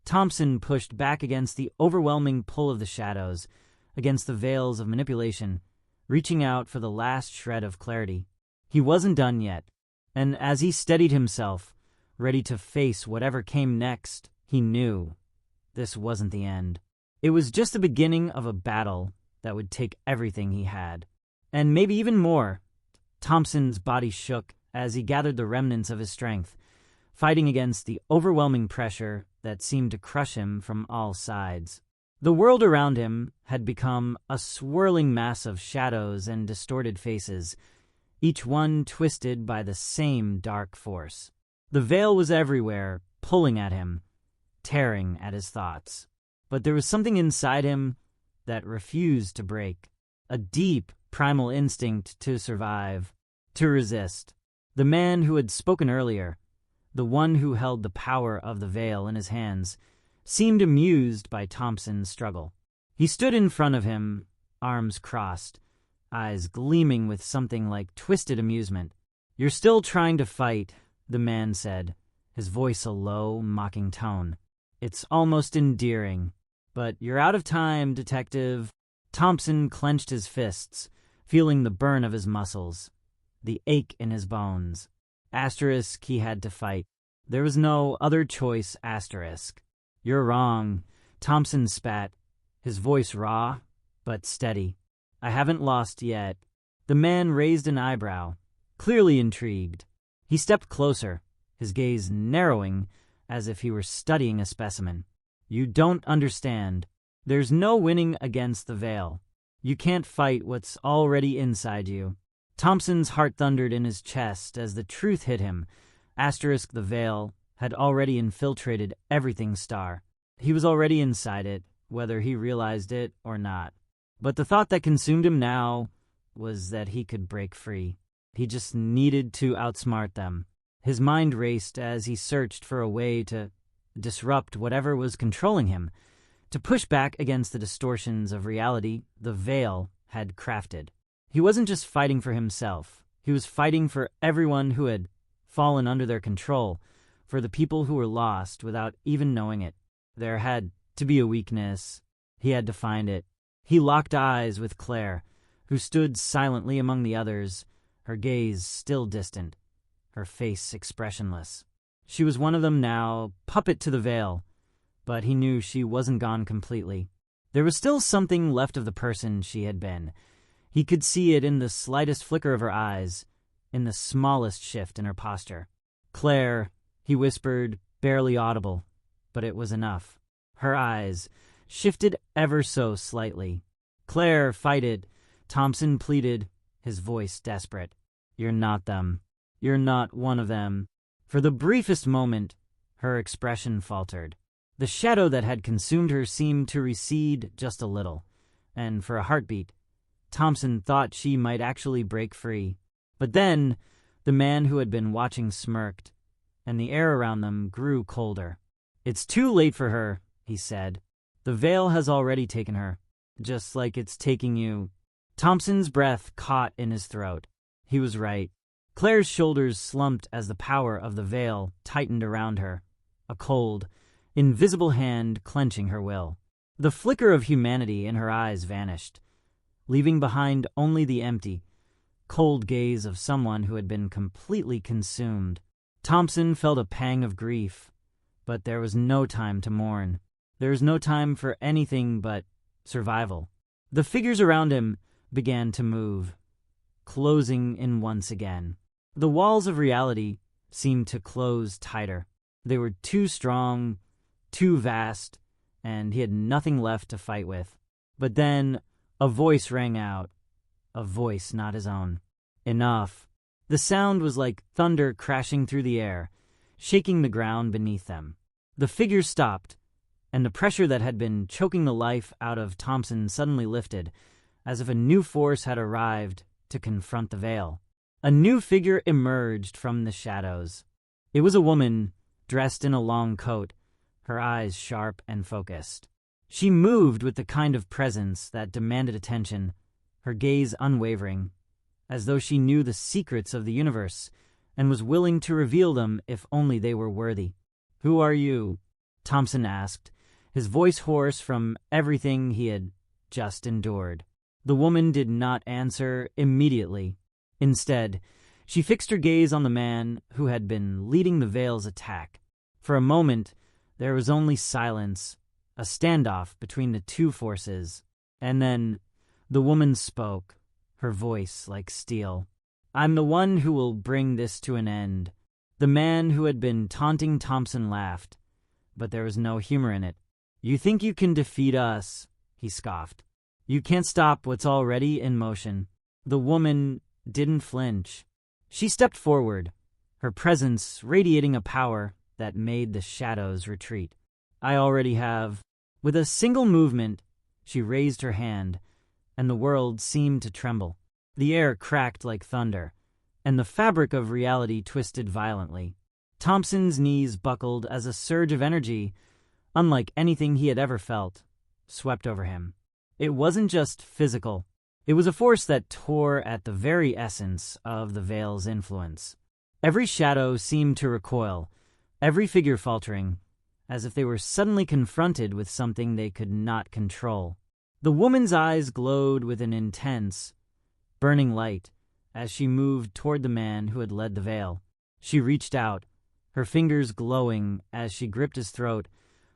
Thompson pushed back against the overwhelming pull of the shadows, against the veils of manipulation, reaching out for the last shred of clarity. He wasn't done yet, and as he steadied himself, ready to face whatever came next, he knew this wasn't the end. It was just the beginning of a battle that would take everything he had. And maybe even more. Thompson's body shook as he gathered the remnants of his strength, fighting against the overwhelming pressure that seemed to crush him from all sides. The world around him had become a swirling mass of shadows and distorted faces, each one twisted by the same dark force. The veil was everywhere, pulling at him, tearing at his thoughts. But there was something inside him that refused to break, a deep, primal instinct to survive, to resist. The man who had spoken earlier, the one who held the power of the veil in his hands, seemed amused by Thompson's struggle. He stood in front of him, arms crossed, eyes gleaming with something like twisted amusement. "You're still trying to fight," the man said, his voice a low, mocking tone. "It's almost endearing. But you're out of time, Detective." Thompson clenched his fists, feeling the burn of his muscles, the ache in his bones. Asterisk, he had to fight. There was no other choice, asterisk. "You're wrong," Thompson spat, his voice raw but steady. "I haven't lost yet." The man raised an eyebrow, clearly intrigued. He stepped closer, his gaze narrowing as if he were studying a specimen. "You don't understand. There's no winning against the veil. You can't fight what's already inside you." Thompson's heart thundered in his chest as the truth hit him. Asterisk, the veil had already infiltrated everything Star. He was already inside it, whether he realized it or not. But the thought that consumed him now was that he could break free. He just needed to outsmart them. His mind raced as he searched for a way to disrupt whatever was controlling him, to push back against the distortions of reality the veil had crafted. He wasn't just fighting for himself. He was fighting for everyone who had fallen under their control, for the people who were lost without even knowing it. There had to be a weakness. He had to find it. He locked eyes with Claire, who stood silently among the others, her gaze still distant, her face expressionless. She was one of them now, puppet to the veil, but he knew she wasn't gone completely. There was still something left of the person she had been. He could see it in the slightest flicker of her eyes, in the smallest shift in her posture. "Claire," he whispered, barely audible, but it was enough. Her eyes shifted ever so slightly. "Claire, fight it," Thompson pleaded, his voice desperate. "You're not them. You're not one of them." For the briefest moment, her expression faltered. The shadow that had consumed her seemed to recede just a little, and for a heartbeat, Thompson thought she might actually break free. But then, the man who had been watching smirked, and the air around them grew colder. "It's too late for her," he said. "The veil has already taken her, just like it's taking you." Thompson's breath caught in his throat. He was right. Claire's shoulders slumped as the power of the veil tightened around her, a cold, invisible hand clenching her will. The flicker of humanity in her eyes vanished, leaving behind only the empty, cold gaze of someone who had been completely consumed. Thompson felt a pang of grief, but there was no time to mourn. There was no time for anything but survival. The figures around him began to move, closing in once again. The walls of reality seemed to close tighter. They were too strong, too vast, and he had nothing left to fight with. But then a voice rang out, a voice not his own. "Enough." The sound was like thunder crashing through the air, shaking the ground beneath them. The figures stopped, and the pressure that had been choking the life out of Thompson suddenly lifted, as if a new force had arrived to confront the veil. A new figure emerged from the shadows. It was a woman, dressed in a long coat, her eyes sharp and focused. She moved with the kind of presence that demanded attention, her gaze unwavering, as though she knew the secrets of the universe and was willing to reveal them if only they were worthy. "Who are you?" Thompson asked, his voice hoarse from everything he had just endured. The woman did not answer immediately. Instead, she fixed her gaze on the man who had been leading the veil's attack. For a moment, there was only silence, a standoff between the two forces. And then the woman spoke, her voice like steel. "I'm the one who will bring this to an end." The man who had been taunting Thompson laughed, but there was no humor in it. "You think you can defeat us?" he scoffed. "You can't stop what's already in motion." The woman didn't flinch. She stepped forward, her presence radiating a power that made the shadows retreat. "I already have." With a single movement, she raised her hand, and the world seemed to tremble. The air cracked like thunder, and the fabric of reality twisted violently. Thompson's knees buckled as a surge of energy, unlike anything he had ever felt, swept over him. It wasn't just physical, It was a force that tore at the very essence of the veil's influence. Every shadow seemed to recoil, every figure faltering, as if they were suddenly confronted with something they could not control. The woman's eyes glowed with an intense, burning light as she moved toward the man who had led the veil. She reached out, her fingers glowing as she gripped his throat,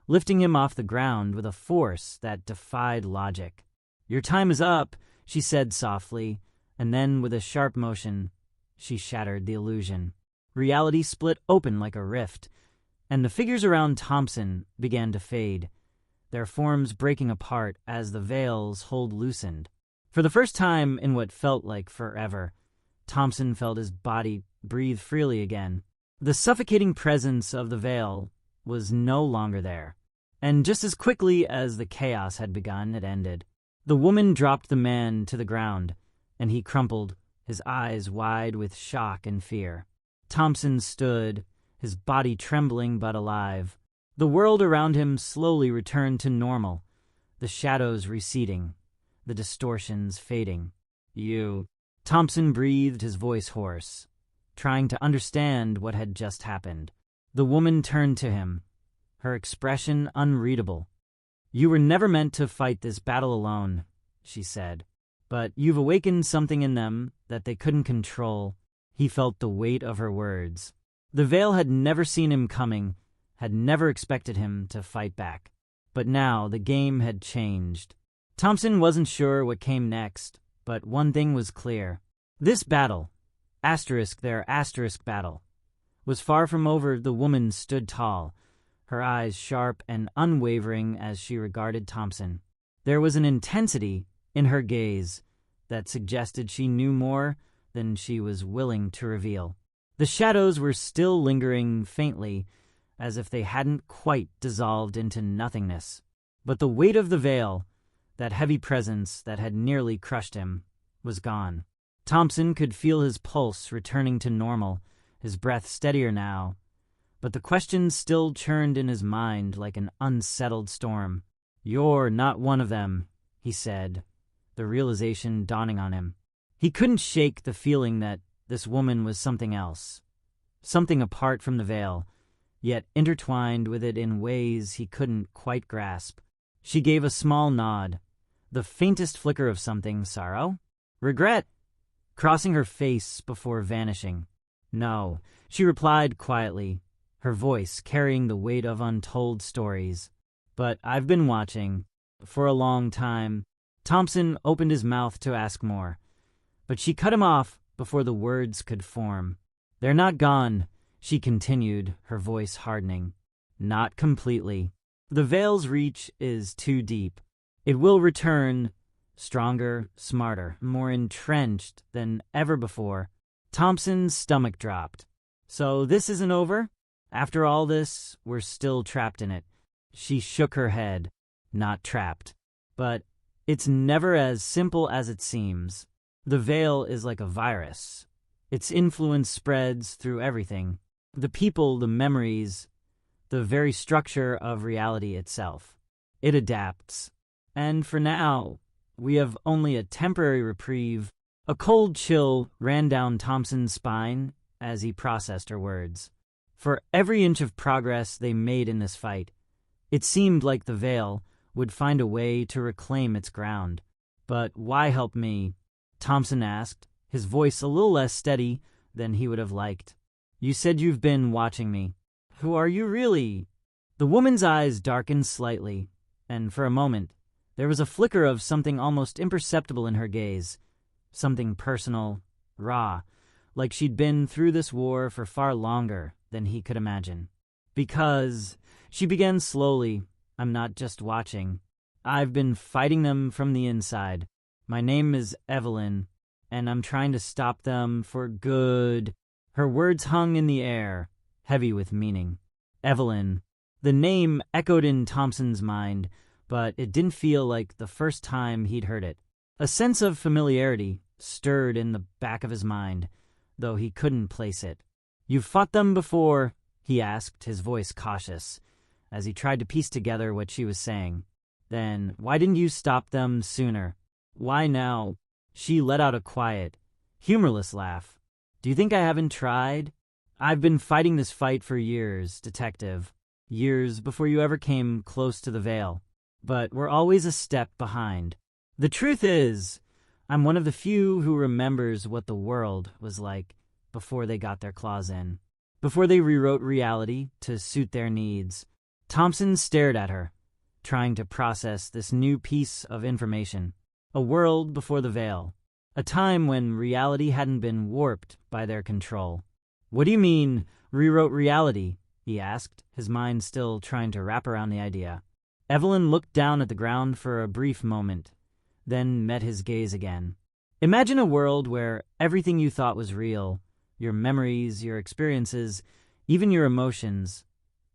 lifting him off the ground with a force that defied logic. "Your time is up," she said softly, and then with a sharp motion, she shattered the illusion. Reality split open like a rift, and the figures around Thompson began to fade, their forms breaking apart as the veil's hold loosened. For the first time in what felt like forever, Thompson felt his body breathe freely again. The suffocating presence of the veil was no longer there, and just as quickly as the chaos had begun, it ended. The woman dropped the man to the ground, and he crumpled, his eyes wide with shock and fear. Thompson stood, his body trembling but alive. The world around him slowly returned to normal, the shadows receding, the distortions fading. "You..." Thompson breathed, his voice hoarse, trying to understand what had just happened. The woman turned to him, her expression unreadable. "You were never meant to fight this battle alone," she said. "But you've awakened something in them that they couldn't control." He felt the weight of her words. The veil had never seen him coming, had never expected him to fight back. But now the game had changed. Thompson wasn't sure what came next, but one thing was clear. This battle, their battle, was far from over. The woman stood tall, her eyes sharp and unwavering as she regarded Thompson. There was an intensity in her gaze that suggested she knew more than she was willing to reveal. The shadows were still lingering faintly, as if they hadn't quite dissolved into nothingness. But the weight of the veil, that heavy presence that had nearly crushed him, was gone. Thompson could feel his pulse returning to normal, his breath steadier now, but the questions still churned in his mind like an unsettled storm. "You're not one of them," he said, the realization dawning on him. He couldn't shake the feeling that this woman was something else, something apart from the veil, yet intertwined with it in ways he couldn't quite grasp. She gave a small nod, the faintest flicker of something. Sorrow? Regret? Crossing her face before vanishing. "No," she replied quietly, her voice carrying the weight of untold stories. "But I've been watching. For a long time." Thompson opened his mouth to ask more, but she cut him off before the words could form. "They're not gone," she continued, her voice hardening. "Not completely. The veil's reach is too deep. It will return, stronger, smarter, more entrenched than ever before." Thompson's stomach dropped. "So this isn't over? After all this, we're still trapped in it." She shook her head. "Not trapped. But it's never as simple as it seems. The veil is like a virus. Its influence spreads through everything. The people, the memories, the very structure of reality itself. It adapts. And for now, we have only a temporary reprieve." A cold chill ran down Thompson's spine as he processed her words. For every inch of progress they made in this fight, it seemed like the veil would find a way to reclaim its ground. "But why help me?" Thompson asked, his voice a little less steady than he would have liked. "You said you've been watching me. Who are you really?" The woman's eyes darkened slightly, and for a moment, there was a flicker of something almost imperceptible in her gaze, something personal, raw, like she'd been through this war for far longer than he could imagine. "Because," she began slowly, "I'm not just watching. I've been fighting them from the inside. My name is Evelyn, and I'm trying to stop them for good." Her words hung in the air, heavy with meaning. Evelyn. The name echoed in Thompson's mind, but it didn't feel like the first time he'd heard it. A sense of familiarity stirred in the back of his mind, though he couldn't place it. "You've fought them before?" he asked, his voice cautious, as he tried to piece together what she was saying. "Then why didn't you stop them sooner? Why now?" She let out a quiet, humorless laugh. Do you think I haven't tried? I've been fighting this fight for years, Detective. Years before you ever came close to the veil. But we're always a step behind. The truth is, I'm one of the few who remembers what the world was like before they got their claws in. Before they rewrote reality to suit their needs. Thompson stared at her, trying to process this new piece of information. A world before the veil. A time when reality hadn't been warped by their control. What do you mean, rewrote reality? He asked, his mind still trying to wrap around the idea. Evelyn looked down at the ground for a brief moment, then met his gaze again. Imagine a world where everything you thought was real, your memories, your experiences, even your emotions,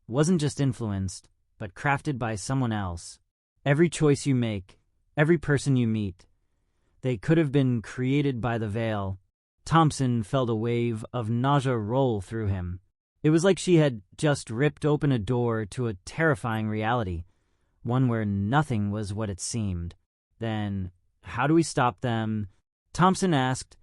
wasn't just influenced, but crafted by someone else. Every choice you make, every person you meet, they could have been created by the veil. Thompson felt a wave of nausea roll through him. It was like she had just ripped open a door to a terrifying reality, one where nothing was what it seemed. Then, how do we stop them? Thompson asked,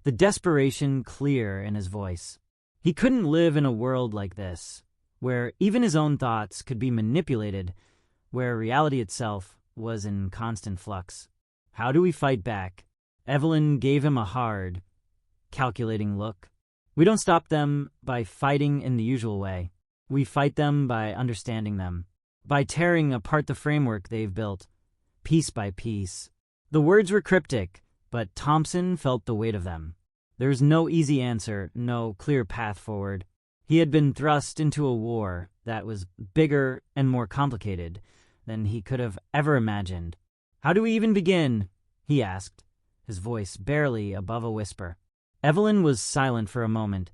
the desperation clear in his voice. He couldn't live in a world like this, where even his own thoughts could be manipulated, where reality itself was in constant flux. How do we fight back? Evelyn gave him a hard, calculating look. We don't stop them by fighting in the usual way. We fight them by understanding them, by tearing apart the framework they've built, piece by piece. The words were cryptic, but Thompson felt the weight of them. There's no easy answer, no clear path forward. He had been thrust into a war that was bigger and more complicated than he could have ever imagined. How do we even begin? He asked, his voice barely above a whisper. Evelyn was silent for a moment,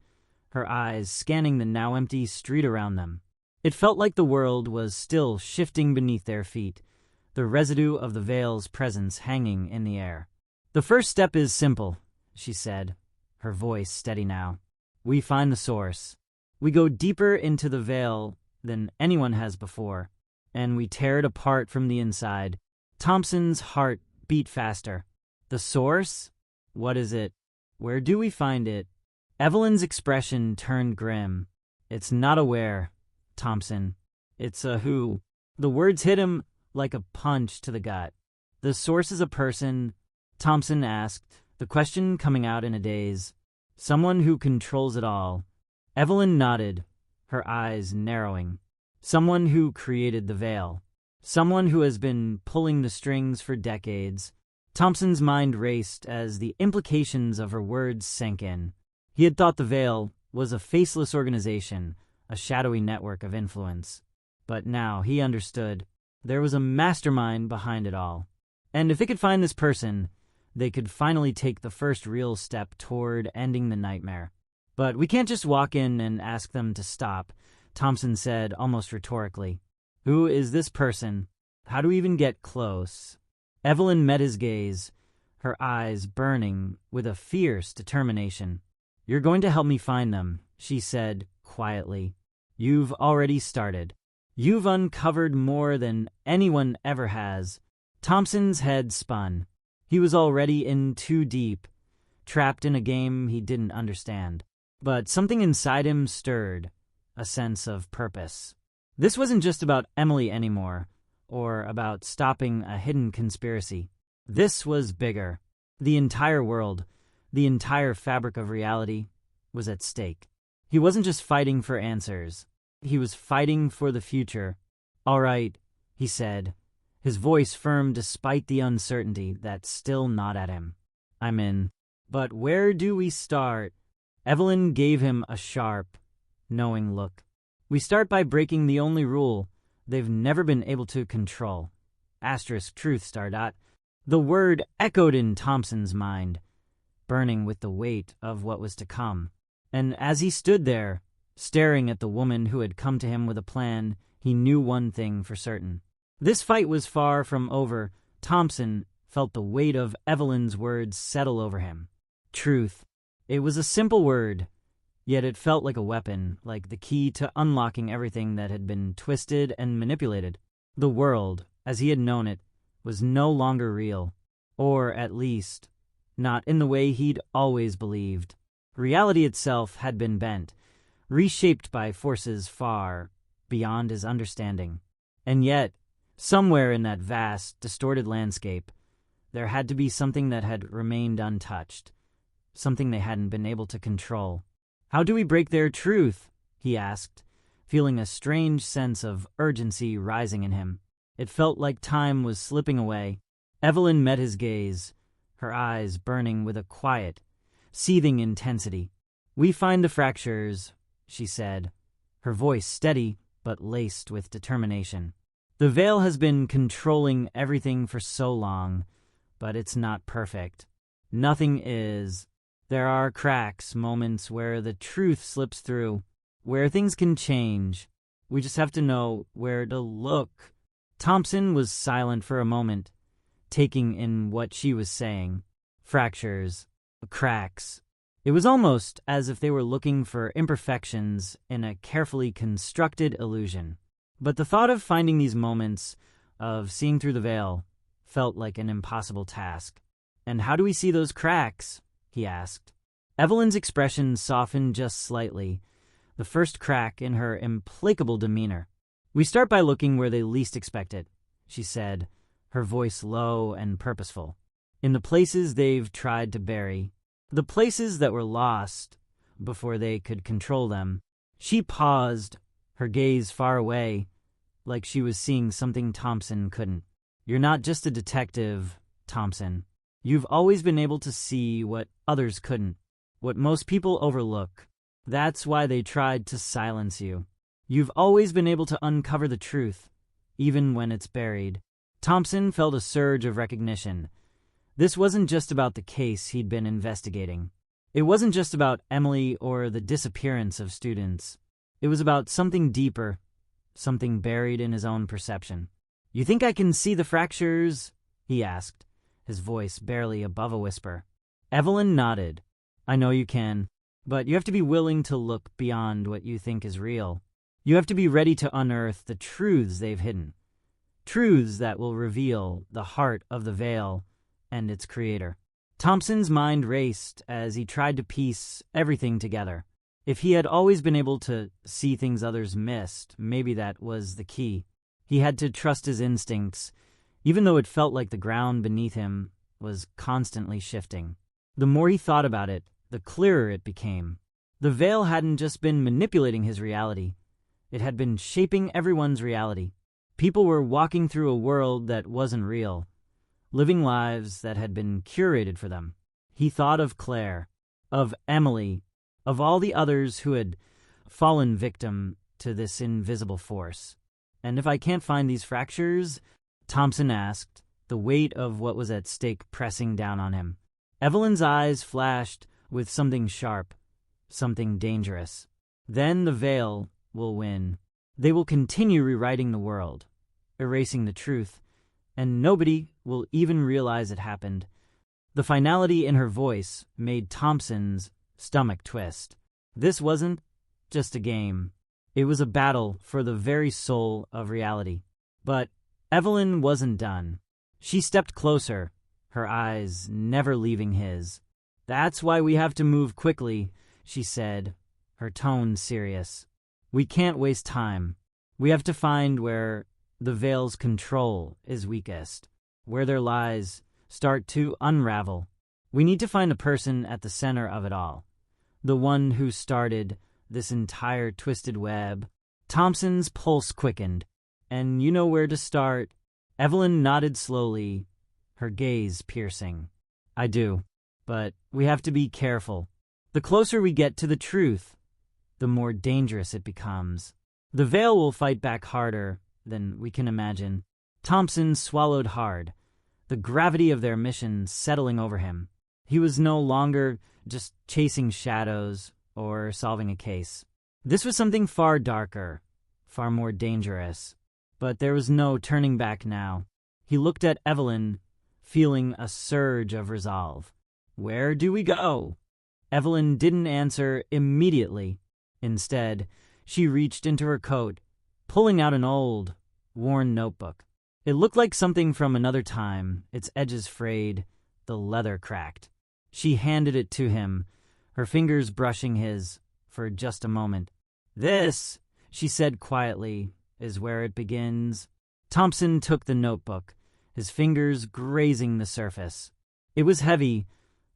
her eyes scanning the now empty street around them. It felt like the world was still shifting beneath their feet, the residue of the veil's presence hanging in the air. The first step is simple, she said, her voice steady now. We find the source. We go deeper into the veil than anyone has before, and we tear it apart from the inside. Thompson's heart beat faster. The source? What is it? Where do we find it? Evelyn's expression turned grim. It's not a where, Thompson. It's a who. The words hit him like a punch to the gut. The source is a person, Thompson asked, the question coming out in a daze. Someone who controls it all. Evelyn nodded, her eyes narrowing. Someone who created the veil. Someone who has been pulling the strings for decades. Thompson's mind raced as the implications of her words sank in. He had thought the veil was a faceless organization, a shadowy network of influence. But now he understood. There was a mastermind behind it all. And if it could find this person, they could finally take the first real step toward ending the nightmare. But we can't just walk in and ask them to stop, Thompson said almost rhetorically. Who is this person? How do we even get close? Evelyn met his gaze, her eyes burning with a fierce determination. You're going to help me find them, she said quietly. You've already started. You've uncovered more than anyone ever has. Thompson's head spun. He was already in too deep, trapped in a game he didn't understand. But something inside him stirred, a sense of purpose. This wasn't just about Emily anymore, or about stopping a hidden conspiracy. This was bigger. The entire world, the entire fabric of reality, was at stake. He wasn't just fighting for answers. He was fighting for the future. All right, he said, his voice firm despite the uncertainty that still gnawed at him. I'm in. But where do we start? Evelyn gave him a sharp, knowing look. We start by breaking the only rule they've never been able to control. Asterisk truth, star dot. The word echoed in Thompson's mind, burning with the weight of what was to come. And as he stood there, staring at the woman who had come to him with a plan, he knew one thing for certain. This fight was far from over. Thompson felt the weight of Evelyn's words settle over him. Truth. It was a simple word, yet it felt like a weapon, like the key to unlocking everything that had been twisted and manipulated. The world, as he had known it, was no longer real, or at least, not in the way he'd always believed. Reality itself had been bent, reshaped by forces far beyond his understanding. And yet, somewhere in that vast, distorted landscape, there had to be something that had remained untouched, something they hadn't been able to control. "How do we break their truth?" he asked, feeling a strange sense of urgency rising in him. It felt like time was slipping away. Evelyn met his gaze, her eyes burning with a quiet, seething intensity. "We find the fractures," she said, her voice steady but laced with determination. "The veil has been controlling everything for so long, but it's not perfect. Nothing is. There are cracks, moments where the truth slips through, where things can change. We just have to know where to look." Thompson was silent for a moment, taking in what she was saying. Fractures, cracks. It was almost as if they were looking for imperfections in a carefully constructed illusion. But the thought of finding these moments, of seeing through the veil, felt like an impossible task. "And how do we see those cracks?" he asked. Evelyn's expression softened just slightly, the first crack in her implacable demeanor. "We start by looking where they least expect it," she said, her voice low and purposeful. "In the places they've tried to bury, the places that were lost before they could control them." She paused, her gaze far away, like she was seeing something Thompson couldn't. "You're not just a detective, Thompson. You've always been able to see what others couldn't, what most people overlook. That's why they tried to silence you. You've always been able to uncover the truth, even when it's buried." Thompson felt a surge of recognition. This wasn't just about the case he'd been investigating. It wasn't just about Emily or the disappearance of students. It was about something deeper, something buried in his own perception. "You think I can see the fractures?" he asked, his voice barely above a whisper. Evelyn nodded. "I know you can, but you have to be willing to look beyond what you think is real. You have to be ready to unearth the truths they've hidden, truths that will reveal the heart of the veil and its creator." Thompson's mind raced as he tried to piece everything together. If he had always been able to see things others missed, maybe that was the key. He had to trust his instincts, even though it felt like the ground beneath him was constantly shifting. The more he thought about it, the clearer it became. The veil hadn't just been manipulating his reality. It had been shaping everyone's reality. People were walking through a world that wasn't real, living lives that had been curated for them. He thought of Claire, of Emily, of all the others who had fallen victim to this invisible force. "And if I can't find these fractures?" Thompson asked, the weight of what was at stake pressing down on him. Evelyn's eyes flashed with something sharp, something dangerous. "Then the veil will win. They will continue rewriting the world, erasing the truth, and nobody will even realize it happened." The finality in her voice made Thompson's stomach twist. This wasn't just a game. It was a battle for the very soul of reality. But Evelyn wasn't done. She stepped closer, her eyes never leaving his. "That's why we have to move quickly," she said, her tone serious. "We can't waste time. We have to find where the veil's control is weakest, where their lies start to unravel. We need to find the person at the center of it all, the one who started this entire twisted web." Thompson's pulse quickened. "And you know where to start?" Evelyn nodded slowly, her gaze piercing. "I do, but we have to be careful. The closer we get to the truth, the more dangerous it becomes. The veil will fight back harder than we can imagine." Thompson swallowed hard, the gravity of their mission settling over him. He was no longer just chasing shadows or solving a case. This was something far darker, far more dangerous. But there was no turning back now. He looked at Evelyn, feeling a surge of resolve. "Where do we go?" Evelyn didn't answer immediately. Instead, she reached into her coat, pulling out an old, worn notebook. It looked like something from another time, its edges frayed, the leather cracked. She handed it to him, her fingers brushing his for just a moment. "This," she said quietly, "is where it begins." Thompson took the notebook, his fingers grazing the surface. It was heavy,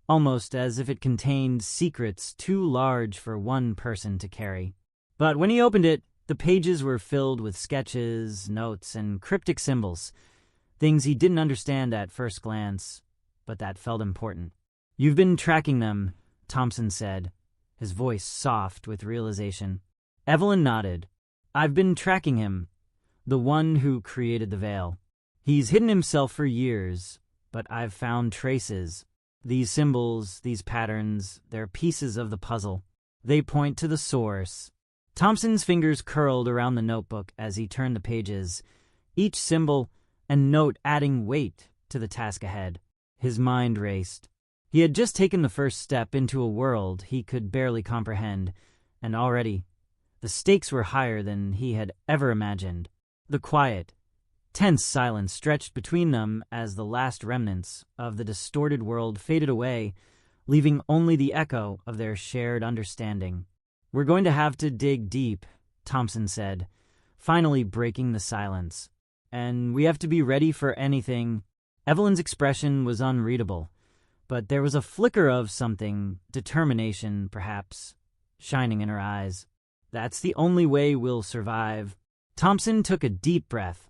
almost as if it contained secrets too large for one person to carry. But when he opened it, the pages were filled with sketches, notes, and cryptic symbols, things he didn't understand at first glance, but that felt important. "You've been tracking them," Thompson said, his voice soft with realization. Evelyn nodded. "I've been tracking him, the one who created the veil. He's hidden himself for years, but I've found traces. These symbols, these patterns, they're pieces of the puzzle. They point to the source." Thompson's fingers curled around the notebook as he turned the pages, each symbol and note adding weight to the task ahead. His mind raced. He had just taken the first step into a world he could barely comprehend, and already the stakes were higher than he had ever imagined. The quiet, tense silence stretched between them as the last remnants of the distorted world faded away, leaving only the echo of their shared understanding. "We're going to have to dig deep," Thompson said, finally breaking the silence. "And we have to be ready for anything." Evelyn's expression was unreadable, but there was a flicker of something, determination perhaps, shining in her eyes. "That's the only way we'll survive." Thompson took a deep breath,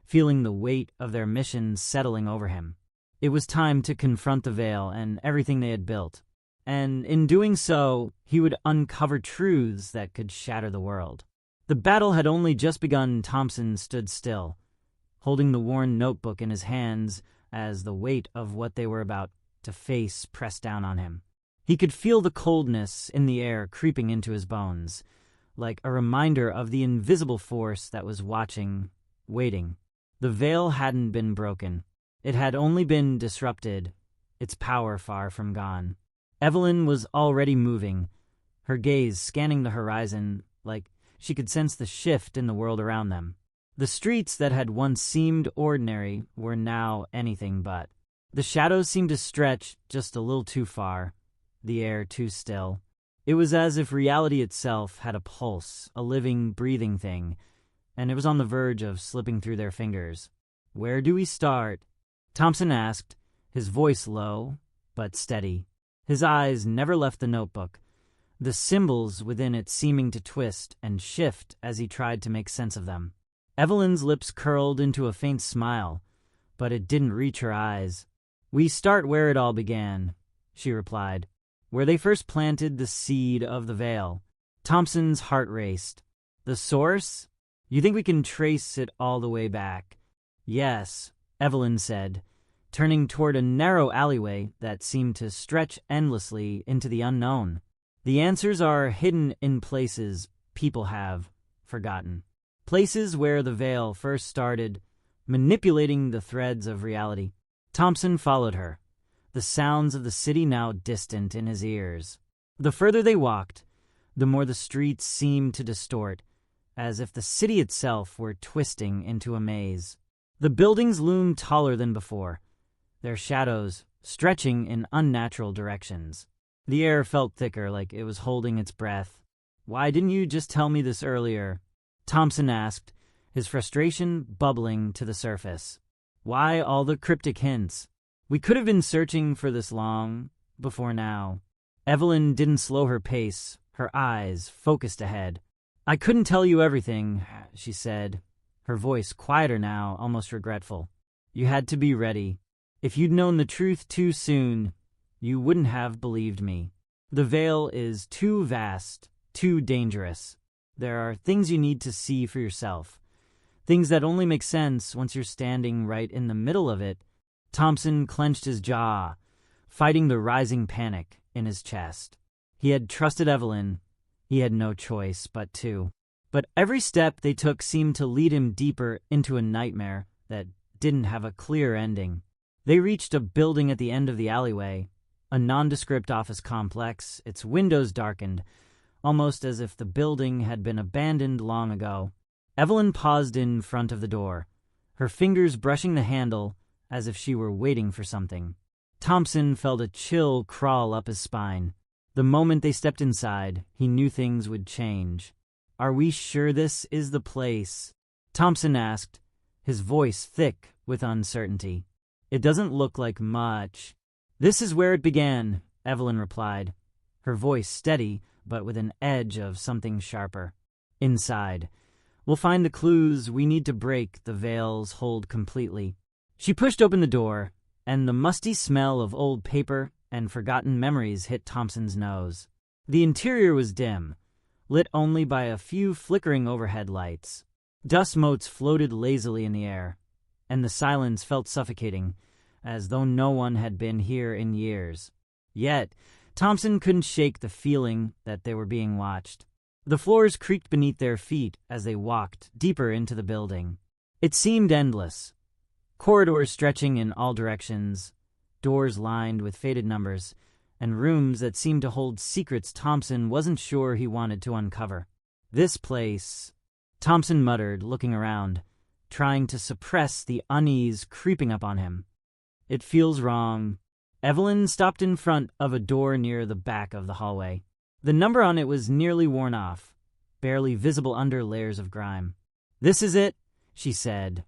feeling the weight of their mission settling over him. It was time to confront the veil and everything they had built. And in doing so, he would uncover truths that could shatter the world. The battle had only just begun. Thompson stood still, holding the worn notebook in his hands as the weight of what they were about to face pressed down on him. He could feel the coldness in the air creeping into his bones, like a reminder of the invisible force that was watching, waiting. The veil hadn't been broken. It had only been disrupted, its power far from gone. Evelyn was already moving, her gaze scanning the horizon like she could sense the shift in the world around them. The streets that had once seemed ordinary were now anything but. The shadows seemed to stretch just a little too far, the air too still. It was as if reality itself had a pulse, a living, breathing thing, and it was on the verge of slipping through their fingers. "Where do we start?" Thompson asked, his voice low but steady. His eyes never left the notebook, the symbols within it seeming to twist and shift as he tried to make sense of them. Evelyn's lips curled into a faint smile, but it didn't reach her eyes. "We start where it all began," she replied, "where they first planted the seed of the veil." Thompson's heart raced. "The source? You think we can trace it all the way back?" "Yes," Evelyn said, turning toward a narrow alleyway that seemed to stretch endlessly into the unknown. "The answers are hidden in places people have forgotten. Places where the veil first started, manipulating the threads of reality." Thompson followed her, the sounds of the city now distant in his ears. The further they walked, the more the streets seemed to distort, as if the city itself were twisting into a maze. The buildings loomed taller than before, their shadows stretching in unnatural directions. The air felt thicker, like it was holding its breath. "Why didn't you just tell me this earlier?" Thompson asked, his frustration bubbling to the surface. "Why all the cryptic hints? We could have been searching for this long before now." Evelyn didn't slow her pace, her eyes focused ahead. "I couldn't tell you everything," she said, her voice quieter now, almost regretful. "You had to be ready. If you'd known the truth too soon, you wouldn't have believed me. The veil is too vast, too dangerous. There are things you need to see for yourself, things that only make sense once you're standing right in the middle of it." Thompson clenched his jaw, fighting the rising panic in his chest. He had trusted Evelyn. He had no choice but to. But every step they took seemed to lead him deeper into a nightmare that didn't have a clear ending. They reached a building at the end of the alleyway, a nondescript office complex, its windows darkened, almost as if the building had been abandoned long ago. Evelyn paused in front of the door, her fingers brushing the handle as if she were waiting for something. Thompson felt a chill crawl up his spine. The moment they stepped inside, he knew things would change. "Are we sure this is the place?" Thompson asked, his voice thick with uncertainty. "It doesn't look like much." "This is where it began," Evelyn replied, her voice steady but with an edge of something sharper. "Inside, we'll find the clues we need to break the veil's hold completely." She pushed open the door, and the musty smell of old paper and forgotten memories hit Thompson's nose. The interior was dim, lit only by a few flickering overhead lights. Dust motes floated lazily in the air, and the silence felt suffocating, as though no one had been here in years. Yet, Thompson couldn't shake the feeling that they were being watched. The floors creaked beneath their feet as they walked deeper into the building. It seemed endless. Corridors stretching in all directions, doors lined with faded numbers, and rooms that seemed to hold secrets Thompson wasn't sure he wanted to uncover. "This place," Thompson muttered, looking around, trying to suppress the unease creeping up on him. "It feels wrong." Evelyn stopped in front of a door near the back of the hallway. The number on it was nearly worn off, barely visible under layers of grime. "This is it," she said,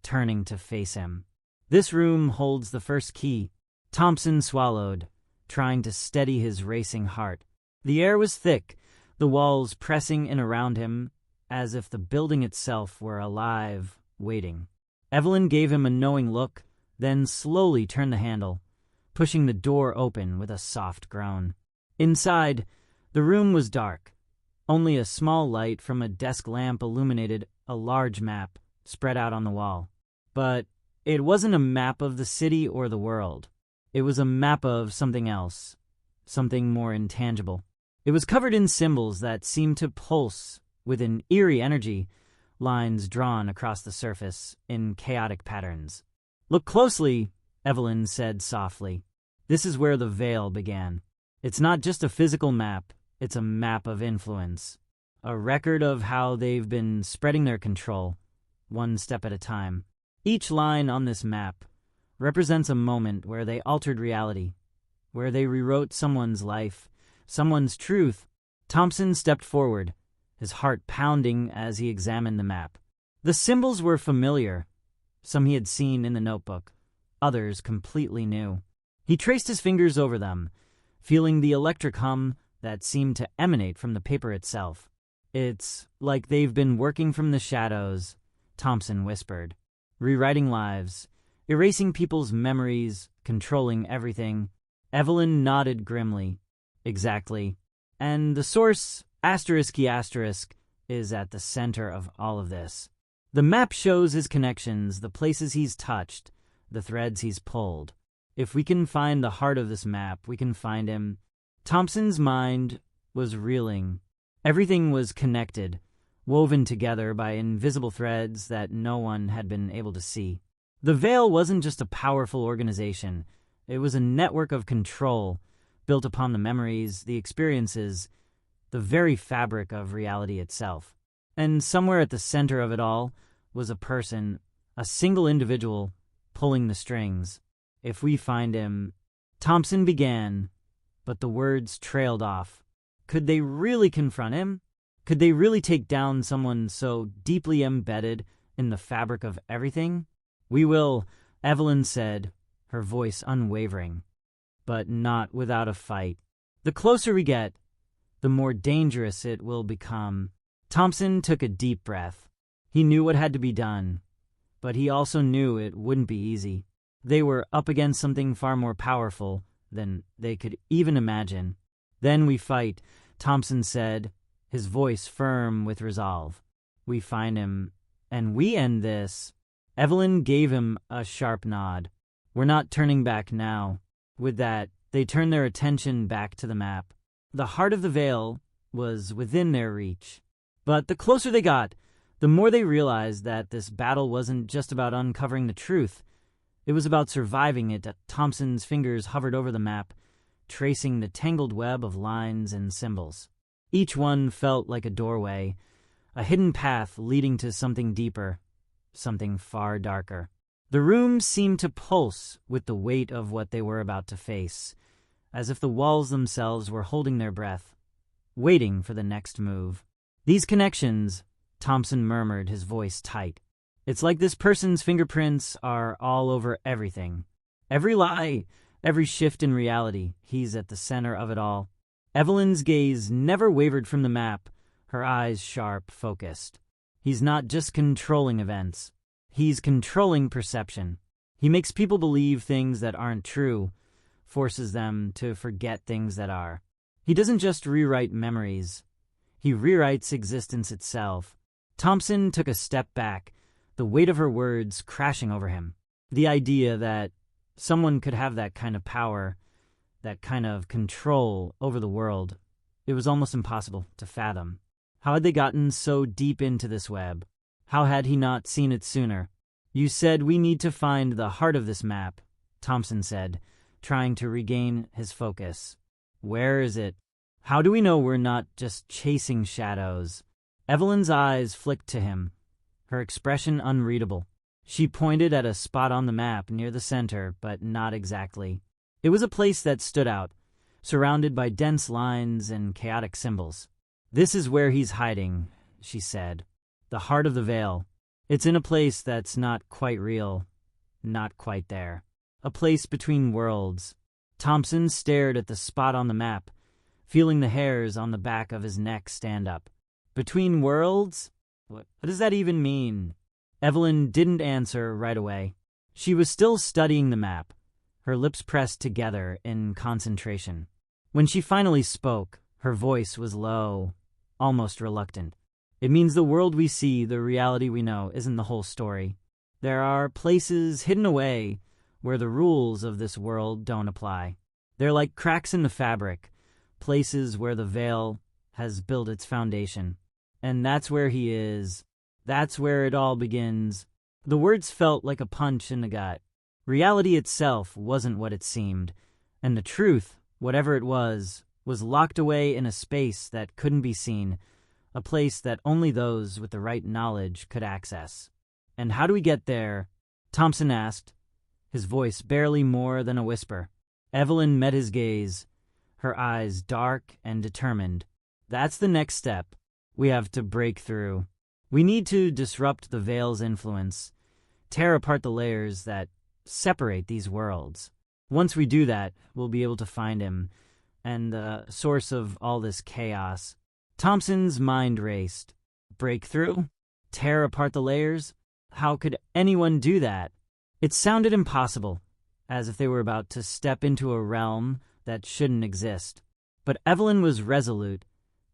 turning to face him. "This room holds the first key." Thompson swallowed, trying to steady his racing heart. The air was thick, the walls pressing in around him, as if the building itself were alive, waiting. Evelyn gave him a knowing look, then slowly turned the handle, pushing the door open with a soft groan. Inside, the room was dark. Only a small light from a desk lamp illuminated a large map spread out on the wall. But it wasn't a map of the city or the world. It was a map of something else, something more intangible. It was covered in symbols that seemed to pulse with an eerie energy, lines drawn across the surface in chaotic patterns. "Look closely," Evelyn said softly. "This is where the veil began. It's not just a physical map, it's a map of influence. A record of how they've been spreading their control, one step at a time. Each line on this map represents a moment where they altered reality, where they rewrote someone's life, someone's truth." Thompson stepped forward, his heart pounding as he examined the map. The symbols were familiar, some he had seen in the notebook, others completely new. He traced his fingers over them, feeling the electric hum that seemed to emanate from the paper itself. "It's like they've been working from the shadows," Thompson whispered. "Rewriting lives, erasing people's memories, controlling everything." Evelyn nodded grimly. "Exactly. And the source, ***, is at the center of all of this. The map shows his connections, the places he's touched, the threads he's pulled. If we can find the heart of this map, we can find him." Thompson's mind was reeling. Everything was connected, woven together by invisible threads that no one had been able to see. The Veil wasn't just a powerful organization. It was a network of control, built upon the memories, the experiences, the very fabric of reality itself. And somewhere at the center of it all was a person, a single individual, pulling the strings. "If we find him," Thompson began, but the words trailed off. Could they really confront him? Could they really take down someone so deeply embedded in the fabric of everything? "We will," Evelyn said, her voice unwavering, "but not without a fight. The closer we get, the more dangerous it will become." Thompson took a deep breath. He knew what had to be done, but he also knew it wouldn't be easy. They were up against something far more powerful than they could even imagine. "Then we fight," Thompson said, his voice firm with resolve. "We find him, and we end this." Evelyn gave him a sharp nod. "We're not turning back now." With that, they turned their attention back to the map. The heart of the Veil was within their reach. But the closer they got, the more they realized that this battle wasn't just about uncovering the truth. It was about surviving it. Thompson's fingers hovered over the map, tracing the tangled web of lines and symbols. Each one felt like a doorway, a hidden path leading to something deeper, something far darker. The room seemed to pulse with the weight of what they were about to face, as if the walls themselves were holding their breath, waiting for the next move. These connections, Thompson murmured, his voice tight. It's like this person's fingerprints are all over everything. Every lie, every shift in reality, he's at the center of it all. Evelyn's gaze never wavered from the map, her eyes sharp, focused. He's not just controlling events. He's controlling perception. He makes people believe things that aren't true, forces them to forget things that are. He doesn't just rewrite memories. He rewrites existence itself. Thompson took a step back, the weight of her words crashing over him. The idea that someone could have that kind of power, that kind of control over the world, it was almost impossible to fathom. How had they gotten so deep into this web? How had he not seen it sooner? You said we need to find the heart of this map, Thompson said, trying to regain his focus. Where is it? How do we know we're not just chasing shadows? Evelyn's eyes flicked to him, her expression unreadable. She pointed at a spot on the map near the center, but not exactly. It was a place that stood out, surrounded by dense lines and chaotic symbols. This is where he's hiding, she said. The heart of the veil. It's in a place that's not quite real, not quite there. A place between worlds. Thompson stared at the spot on the map, feeling the hairs on the back of his neck stand up. Between worlds? What does that even mean? Evelyn didn't answer right away. She was still studying the map, her lips pressed together in concentration. When she finally spoke, her voice was low, almost reluctant. It means the world we see, the reality we know, isn't the whole story. There are places hidden away where the rules of this world don't apply. They're like cracks in the fabric, places where the veil has built its foundation. And that's where he is. That's where it all begins. The words felt like a punch in the gut. Reality itself wasn't what it seemed, and the truth, whatever it was locked away in a space that couldn't be seen, a place that only those with the right knowledge could access. And how do we get there? Thompson asked, his voice barely more than a whisper. Evelyn met his gaze, her eyes dark and determined. That's the next step. We have to break through. We need to disrupt the veil's influence, tear apart the layers that separate these worlds. Once we do that, we'll be able to find him and the source of all this chaos. Thompson's mind raced. Breakthrough? Tear apart the layers? How could anyone do that? It sounded impossible, as if they were about to step into a realm that shouldn't exist. But Evelyn was resolute,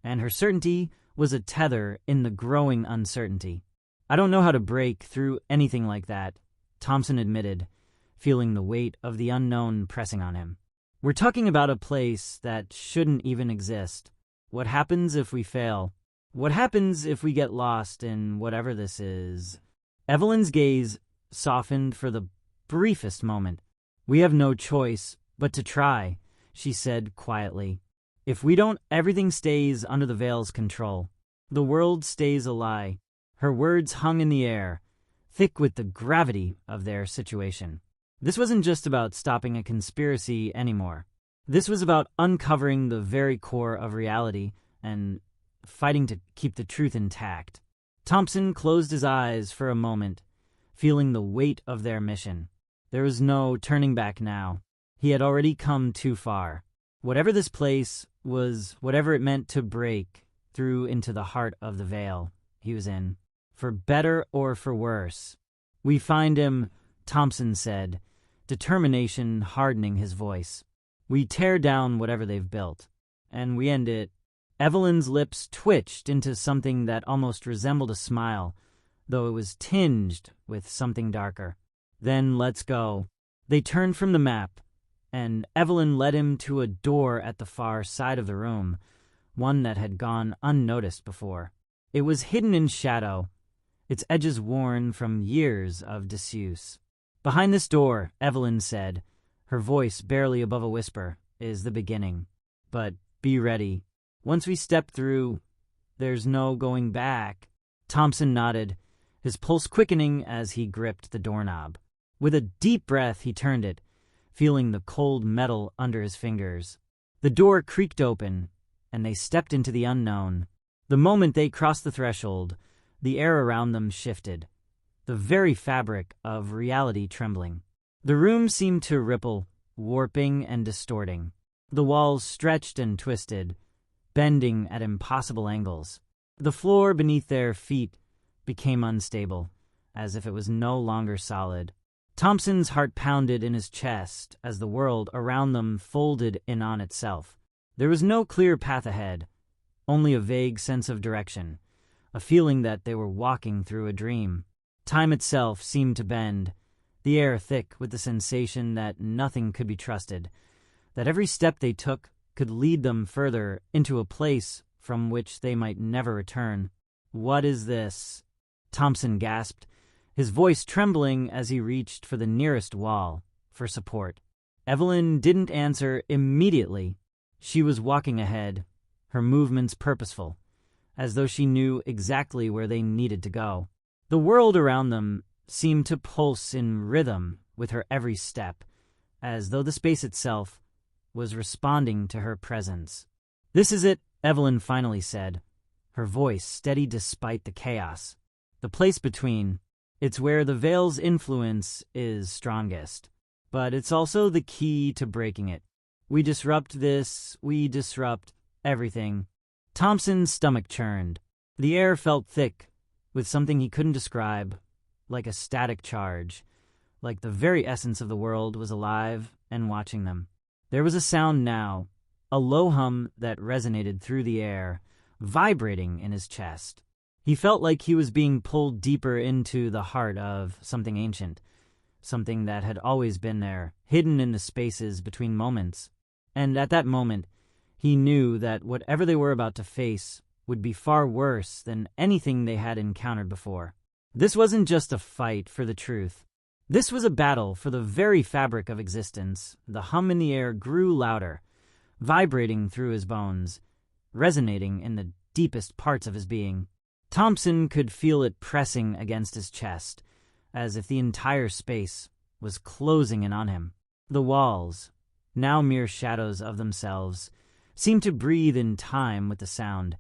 and her certainty was a tether in the growing uncertainty. I don't know how to break through anything like that, Thompson admitted, feeling the weight of the unknown pressing on him. We're talking about a place that shouldn't even exist. What happens if we fail? What happens if we get lost in whatever this is? Evelyn's gaze softened for the briefest moment. We have no choice but to try, she said quietly. If we don't, everything stays under the veil's control. The world stays a lie. Her words hung in the air, thick with the gravity of their situation. This wasn't just about stopping a conspiracy anymore. This was about uncovering the very core of reality and fighting to keep the truth intact. Thompson closed his eyes for a moment, feeling the weight of their mission. There was no turning back now. He had already come too far. Whatever this place was, whatever it meant to break through into the heart of the veil he was in, for better or for worse. We find him, Thompson said, determination hardening his voice. We tear down whatever they've built, and we end it. Evelyn's lips twitched into something that almost resembled a smile, though it was tinged with something darker. Then let's go. They turned from the map, and Evelyn led him to a door at the far side of the room, one that had gone unnoticed before. It was hidden in shadow, its edges worn from years of disuse. Behind this door, Evelyn said, her voice barely above a whisper, is the beginning. But be ready. Once we step through, there's no going back. Thompson nodded, his pulse quickening as he gripped the doorknob. With a deep breath, he turned it, feeling the cold metal under his fingers. The door creaked open, and they stepped into the unknown. The moment they crossed the threshold, the air around them shifted, the very fabric of reality trembling. The room seemed to ripple, warping and distorting. The walls stretched and twisted, bending at impossible angles. The floor beneath their feet became unstable, as if it was no longer solid. Thompson's heart pounded in his chest as the world around them folded in on itself. There was no clear path ahead, only a vague sense of direction, a feeling that they were walking through a dream. Time itself seemed to bend, the air thick with the sensation that nothing could be trusted, that every step they took could lead them further into a place from which they might never return. "What is this?" Thompson gasped, his voice trembling as he reached for the nearest wall for support. Evelyn didn't answer immediately. She was walking ahead, her movements purposeful, as though she knew exactly where they needed to go. The world around them seemed to pulse in rhythm with her every step, as though the space itself was responding to her presence. "This is it," Evelyn finally said, her voice steady despite the chaos. "The place between. It's where the veil's influence is strongest, but it's also the key to breaking it. We disrupt this, we disrupt everything." Thompson's stomach churned. The air felt thick with something he couldn't describe, like a static charge, like the very essence of the world was alive and watching them. There was a sound now, a low hum that resonated through the air, vibrating in his chest. He felt like he was being pulled deeper into the heart of something ancient, something that had always been there, hidden in the spaces between moments. And at that moment, he knew that whatever they were about to face would be far worse than anything they had encountered before. This wasn't just a fight for the truth. This was a battle for the very fabric of existence. The hum in the air grew louder, vibrating through his bones, resonating in the deepest parts of his being. Thompson could feel it pressing against his chest, as if the entire space was closing in on him. The walls, now mere shadows of themselves, seemed to breathe in time with the sound,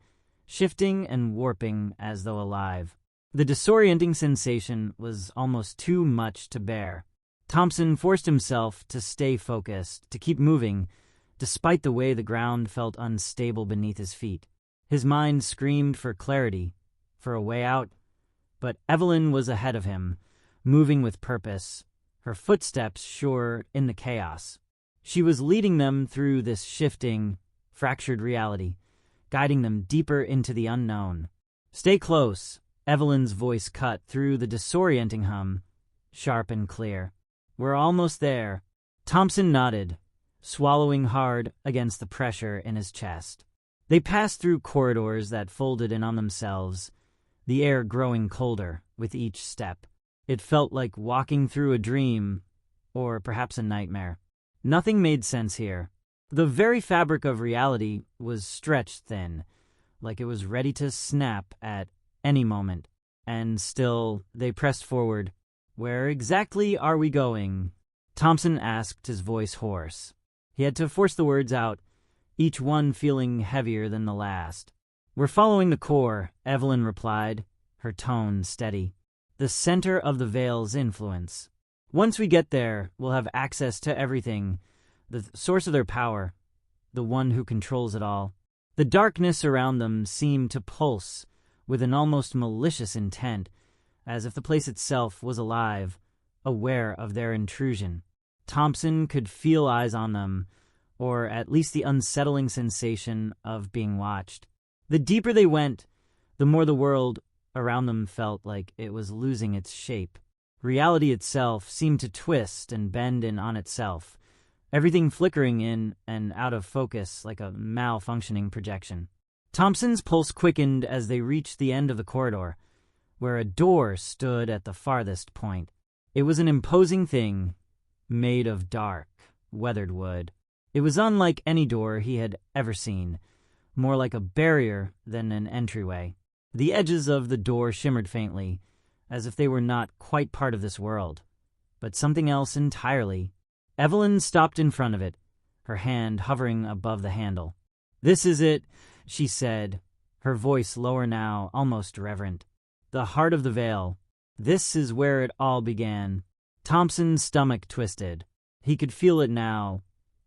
shifting and warping as though alive. The disorienting sensation was almost too much to bear. Thompson forced himself to stay focused, to keep moving, despite the way the ground felt unstable beneath his feet. His mind screamed for clarity, for a way out, but Evelyn was ahead of him, moving with purpose, her footsteps sure in the chaos. She was leading them through this shifting, fractured reality, guiding them deeper into the unknown. "Stay close," Evelyn's voice cut through the disorienting hum, sharp and clear. "We're almost there." Thompson nodded, swallowing hard against the pressure in his chest. They passed through corridors that folded in on themselves, the air growing colder with each step. It felt like walking through a dream, or perhaps a nightmare. Nothing made sense here. The very fabric of reality was stretched thin, like it was ready to snap at any moment. And still, they pressed forward. "Where exactly are we going?" Thompson asked, his voice hoarse. He had to force the words out, each one feeling heavier than the last. "We're following the core," Evelyn replied, her tone steady. "The center of the veil's influence. Once we get there, we'll have access to everything, the source of their power, the one who controls it all." The darkness around them seemed to pulse with an almost malicious intent, as if the place itself was alive, aware of their intrusion. Thompson could feel eyes on them, or at least the unsettling sensation of being watched. The deeper they went, the more the world around them felt like it was losing its shape. Reality itself seemed to twist and bend in on itself, everything flickering in and out of focus like a malfunctioning projection. Thompson's pulse quickened as they reached the end of the corridor, where a door stood at the farthest point. It was an imposing thing, made of dark, weathered wood. It was unlike any door he had ever seen, more like a barrier than an entryway. The edges of the door shimmered faintly, as if they were not quite part of this world, but something else entirely. Evelyn stopped in front of it, her hand hovering above the handle. "This is it," she said, her voice lower now, almost reverent. "The heart of the veil. This is where it all began." Thompson's stomach twisted. He could feel it now,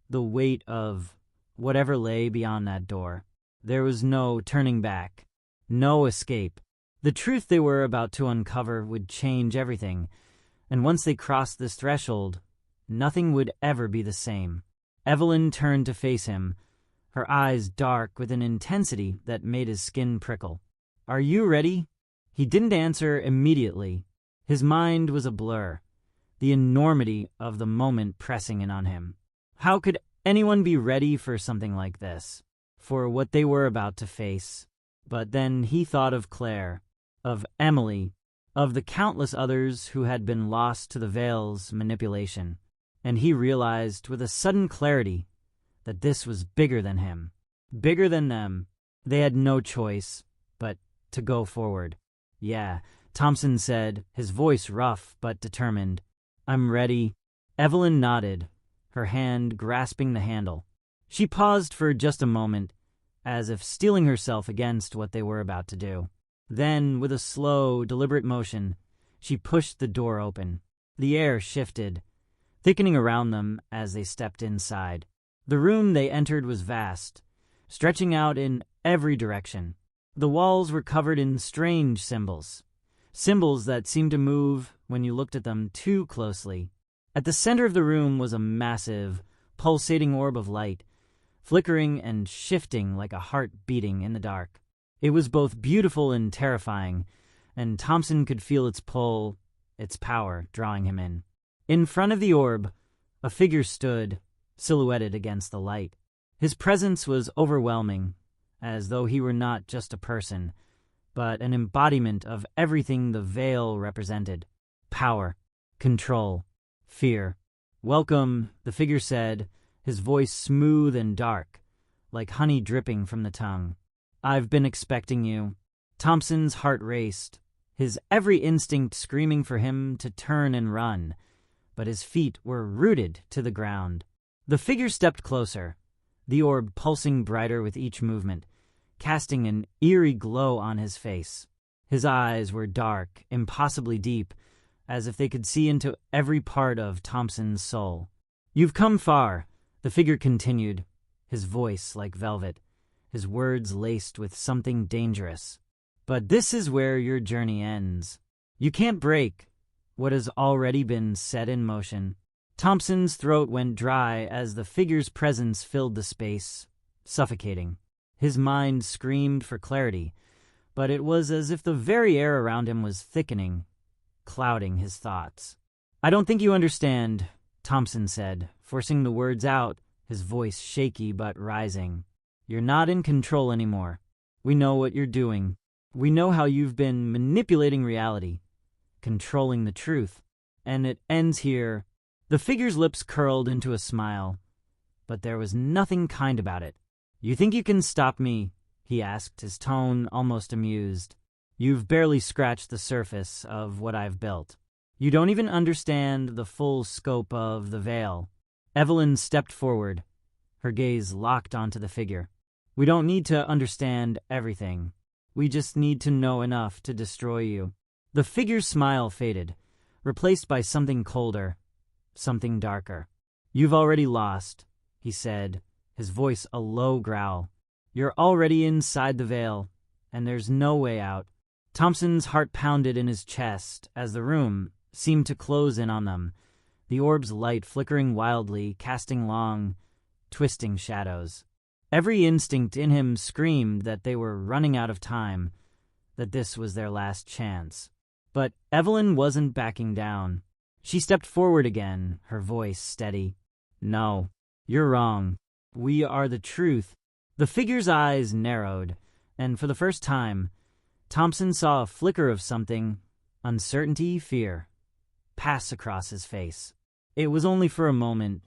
the weight of whatever lay beyond that door. There was no turning back, no escape. The truth they were about to uncover would change everything, and once they crossed this threshold, nothing would ever be the same. Evelyn turned to face him, her eyes dark with an intensity that made his skin prickle. "Are you ready?" He didn't answer immediately. His mind was a blur, the enormity of the moment pressing in on him. How could anyone be ready for something like this, for what they were about to face? But then he thought of Claire, of Emily, of the countless others who had been lost to the veil's manipulation, and he realized with a sudden clarity that this was bigger than him, bigger than them. They had no choice but to go forward. "Yeah," Thompson said, his voice rough but determined. "I'm ready." Evelyn nodded, her hand grasping the handle. She paused for just a moment, as if steeling herself against what they were about to do. Then, with a slow, deliberate motion, she pushed the door open. The air shifted, thickening around them as they stepped inside. The room they entered was vast, stretching out in every direction. The walls were covered in strange symbols that seemed to move when you looked at them too closely. At the center of the room was a massive, pulsating orb of light, flickering and shifting like a heart beating in the dark. It was both beautiful and terrifying, and Thompson could feel its pull, its power drawing him in. In front of the orb, a figure stood, silhouetted against the light. His presence was overwhelming, as though he were not just a person, but an embodiment of everything the veil represented. Power, control, fear. "Welcome," the figure said, his voice smooth and dark, like honey dripping from the tongue. "I've been expecting you." Thompson's heart raced, his every instinct screaming for him to turn and run, but his feet were rooted to the ground. The figure stepped closer, the orb pulsing brighter with each movement, casting an eerie glow on his face. His eyes were dark, impossibly deep, as if they could see into every part of Thompson's soul. "You've come far," the figure continued, his voice like velvet, his words laced with something dangerous. "But this is where your journey ends. You can't break what has already been set in motion." Thompson's throat went dry as the figure's presence filled the space, suffocating. His mind screamed for clarity, but it was as if the very air around him was thickening, clouding his thoughts. "I don't think you understand," Thompson said, forcing the words out, his voice shaky but rising. "You're not in control anymore. We know what you're doing. We know how you've been manipulating reality, controlling the truth, and it ends here." The figure's lips curled into a smile, but there was nothing kind about it. "You think you can stop me?" he asked, his tone almost amused. "You've barely scratched the surface of what I've built. You don't even understand the full scope of the veil." Evelyn stepped forward, her gaze locked onto the figure. "We don't need to understand everything. We just need to know enough to destroy you." The figure's smile faded, replaced by something colder, something darker. "You've already lost," he said, his voice a low growl. "You're already inside the veil, and there's no way out." Thompson's heart pounded in his chest as the room seemed to close in on them, the orb's light flickering wildly, casting long, twisting shadows. Every instinct in him screamed that they were running out of time, that this was their last chance. But Evelyn wasn't backing down. She stepped forward again, her voice steady. "No, you're wrong. We are the truth." The figure's eyes narrowed, and for the first time, Thompson saw a flicker of something, uncertainty, fear, pass across his face. It was only for a moment,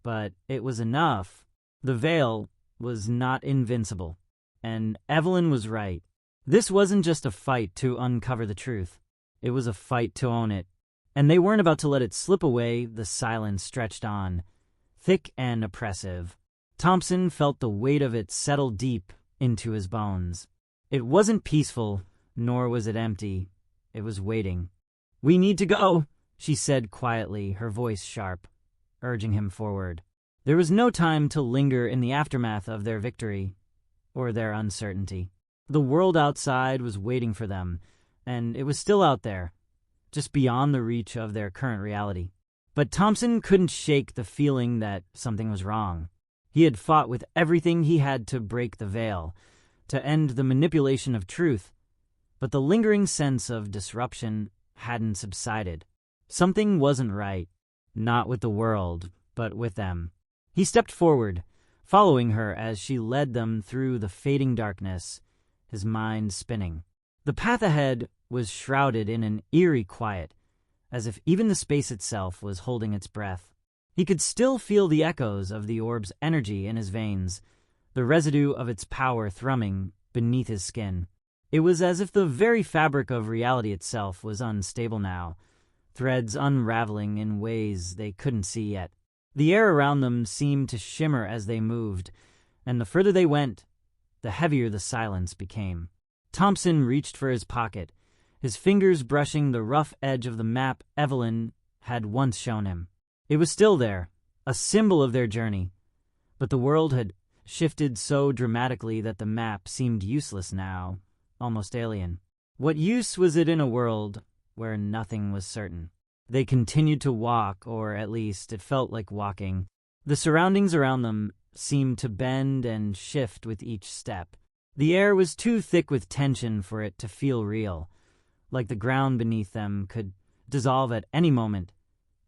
but it was enough. The veil was not invincible, and Evelyn was right. This wasn't just a fight to uncover the truth. It was a fight to own it. and they weren't about to let it slip away. The silence stretched on, thick and oppressive. Thompson felt the weight of it settle deep into his bones. It wasn't peaceful, nor was it empty. It was waiting. "We need to go," she said quietly, her voice sharp, urging him forward. There was no time to linger in the aftermath of their victory, or their uncertainty. The world outside was waiting for them, and it was still out there, just beyond the reach of their current reality. But Thompson couldn't shake the feeling that something was wrong. He had fought with everything he had to break the veil, to end the manipulation of truth, but the lingering sense of disruption hadn't subsided. Something wasn't right, not with the world, but with them. He stepped forward, following her as she led them through the fading darkness, his mind spinning. The path ahead was shrouded in an eerie quiet, as if even the space itself was holding its breath. He could still feel the echoes of the orb's energy in his veins, the residue of its power thrumming beneath his skin. It was as if the very fabric of reality itself was unstable now, threads unraveling in ways they couldn't see yet. The air around them seemed to shimmer as they moved, and the further they went, the heavier the silence became. Thompson reached for his pocket, his fingers brushing the rough edge of the map Evelyn had once shown him. It was still there, a symbol of their journey, but the world had shifted so dramatically that the map seemed useless now, almost alien. What use was it in a world where nothing was certain? They continued to walk, or at least it felt like walking. The surroundings around them seemed to bend and shift with each step. The air was too thick with tension for it to feel real, like the ground beneath them could dissolve at any moment,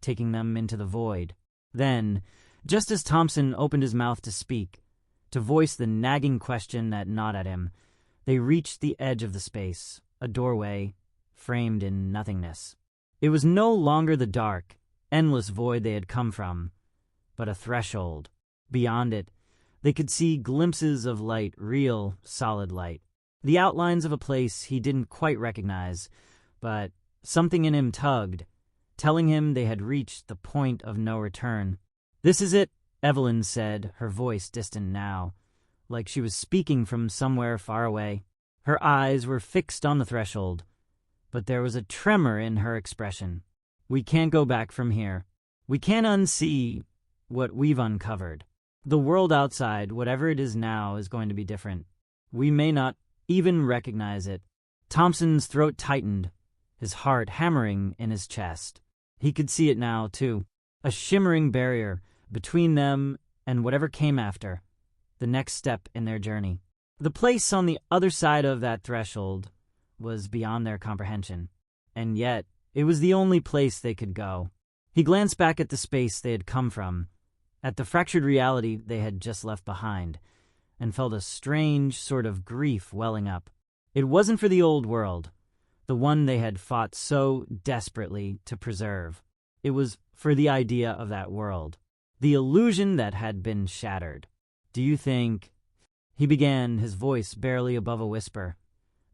taking them into the void. Then, just as Thompson opened his mouth to speak, to voice the nagging question that gnawed at him, they reached the edge of the space, a doorway framed in nothingness. It was no longer the dark, endless void they had come from, but a threshold. Beyond it, they could see glimpses of light, real, solid light. The outlines of a place he didn't quite recognize, but something in him tugged, telling him they had reached the point of no return. "This is it," Evelyn said, her voice distant now, like she was speaking from somewhere far away. Her eyes were fixed on the threshold, but there was a tremor in her expression. "We can't go back from here. We can't unsee what we've uncovered. The world outside, whatever it is now, is going to be different. We may not even recognize it." Thompson's throat tightened, his heart hammering in his chest. He could see it now, too, a shimmering barrier between them and whatever came after, the next step in their journey. The place on the other side of that threshold was beyond their comprehension, and yet it was the only place they could go. He glanced back at the space they had come from, at the fractured reality they had just left behind, and felt a strange sort of grief welling up. It wasn't for the old world, the one they had fought so desperately to preserve. It was for the idea of that world, the illusion that had been shattered. "Do you think," he began, his voice barely above a whisper,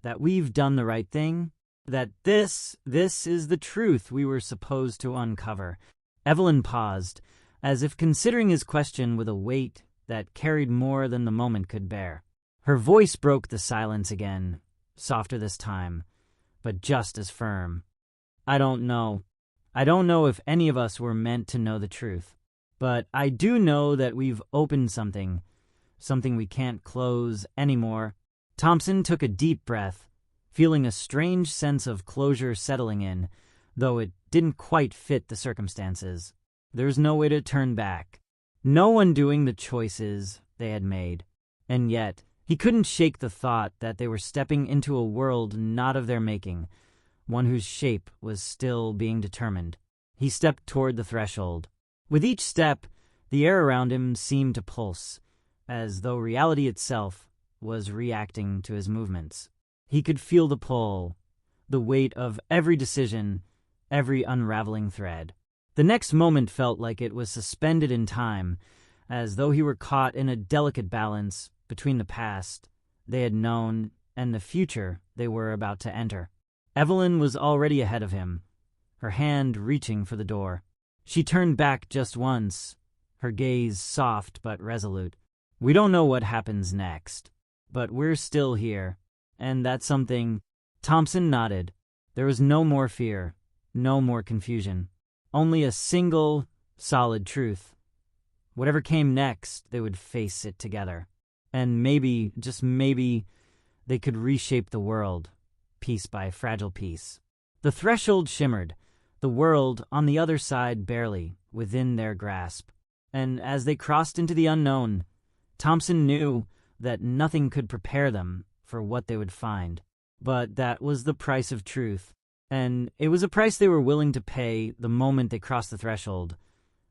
"that we've done the right thing? That this is the truth we were supposed to uncover?" Evelyn paused, as if considering his question with a weight that carried more than the moment could bear. Her voice broke the silence again, softer this time, but just as firm. "I don't know. I don't know if any of us were meant to know the truth. But I do know that we've opened something we can't close anymore." Thompson took a deep breath, feeling a strange sense of closure settling in, though it didn't quite fit the circumstances. There's no way to turn back, no undoing the choices they had made. And yet, he couldn't shake the thought that they were stepping into a world not of their making, one whose shape was still being determined. He stepped toward the threshold. With each step, the air around him seemed to pulse, as though reality itself was reacting to his movements. He could feel the pull, the weight of every decision, every unraveling thread. The next moment felt like it was suspended in time, as though he were caught in a delicate balance between the past they had known and the future they were about to enter. Evelyn was already ahead of him, her hand reaching for the door. She turned back just once, her gaze soft but resolute. "We don't know what happens next, but we're still here, and that's something." Thompson nodded. There was no more fear, no more confusion, only a single, solid truth. Whatever came next, they would face it together. And maybe, just maybe, they could reshape the world, piece by fragile piece. The threshold shimmered, the world on the other side barely within their grasp. And as they crossed into the unknown, Thompson knew that nothing could prepare them for what they would find. But that was the price of truth, and it was a price they were willing to pay the moment they crossed the threshold.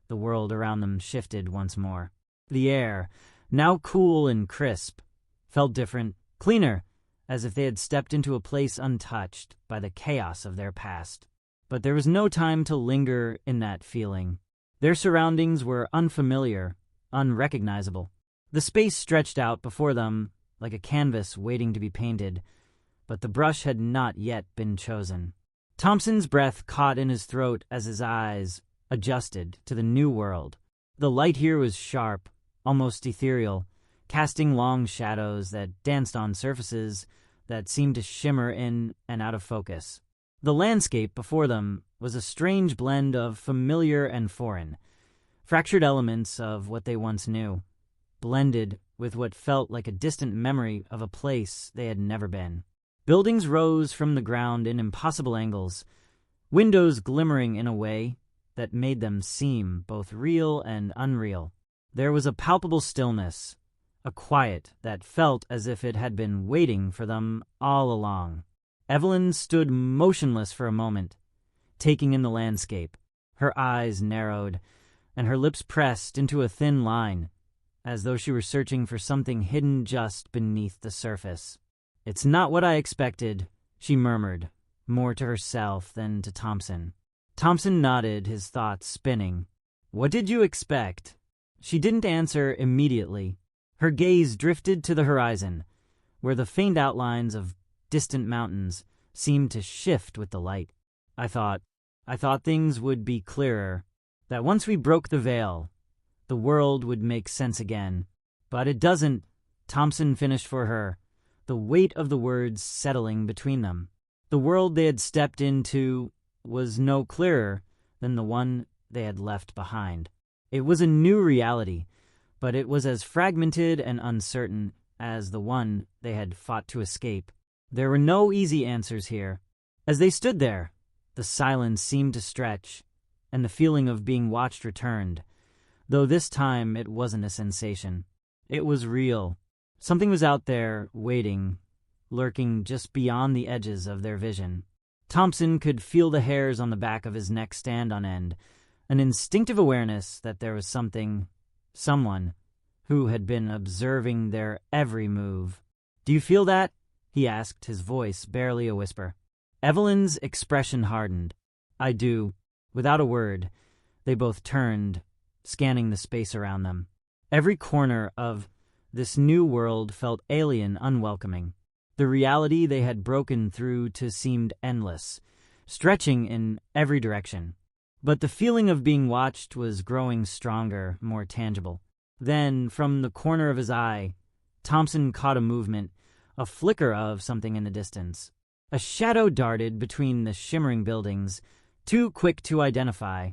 The world around them shifted once more. The air, now cool and crisp, felt different, cleaner, as if they had stepped into a place untouched by the chaos of their past. But there was no time to linger in that feeling. Their surroundings were unfamiliar, unrecognizable. The space stretched out before them like a canvas waiting to be painted, but the brush had not yet been chosen. Thompson's breath caught in his throat as his eyes adjusted to the new world. The light here was sharp, almost ethereal, casting long shadows that danced on surfaces that seemed to shimmer in and out of focus. The landscape before them was a strange blend of familiar and foreign, fractured elements of what they once knew, blended with what felt like a distant memory of a place they had never been. Buildings rose from the ground in impossible angles, windows glimmering in a way that made them seem both real and unreal. There was a palpable stillness, a quiet that felt as if it had been waiting for them all along. Evelyn stood motionless for a moment, taking in the landscape. Her eyes narrowed, and her lips pressed into a thin line, as though she were searching for something hidden just beneath the surface. "It's not what I expected," she murmured, more to herself than to Thompson. Thompson nodded, his thoughts spinning. "What did you expect?" She didn't answer immediately. Her gaze drifted to the horizon, where the faint outlines of distant mountains seemed to shift with the light. I thought things would be clearer, that once we broke the veil, the world would make sense again. But it doesn't," Thompson finished for her, the weight of the words settling between them. The world they had stepped into was no clearer than the one they had left behind. It was a new reality, but it was as fragmented and uncertain as the one they had fought to escape. There were no easy answers here. As they stood there, the silence seemed to stretch, and the feeling of being watched returned, though this time it wasn't a sensation. It was real. Something was out there, waiting, lurking just beyond the edges of their vision. Thompson could feel the hairs on the back of his neck stand on end, an instinctive awareness that there was someone, who had been observing their every move. "Do you feel that?" he asked, his voice barely a whisper. Evelyn's expression hardened. "I do." Without a word, they both turned, scanning the space around them. Every corner of this new world felt alien, unwelcoming. The reality they had broken through to seemed endless, stretching in every direction. But the feeling of being watched was growing stronger, more tangible. Then, from the corner of his eye, Thompson caught a movement, a flicker of something in the distance. A shadow darted between the shimmering buildings, too quick to identify,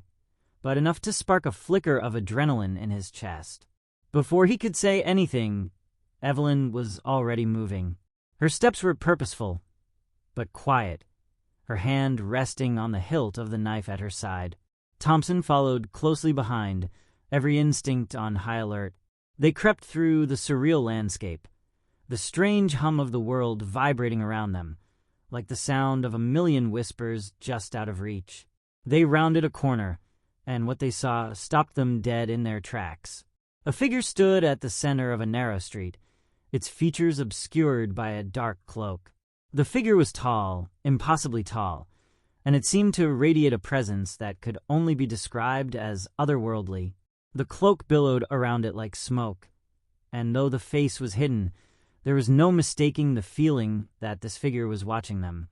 but enough to spark a flicker of adrenaline in his chest. Before he could say anything, Evelyn was already moving. Her steps were purposeful, but quiet, her hand resting on the hilt of the knife at her side. Thompson followed closely behind, every instinct on high alert. They crept through the surreal landscape, the strange hum of the world vibrating around them, like the sound of a million whispers just out of reach. They rounded a corner, and what they saw stopped them dead in their tracks. A figure stood at the center of a narrow street, its features obscured by a dark cloak. The figure was tall, impossibly tall, and it seemed to radiate a presence that could only be described as otherworldly. The cloak billowed around it like smoke, and though the face was hidden, there was no mistaking the feeling that this figure was watching them,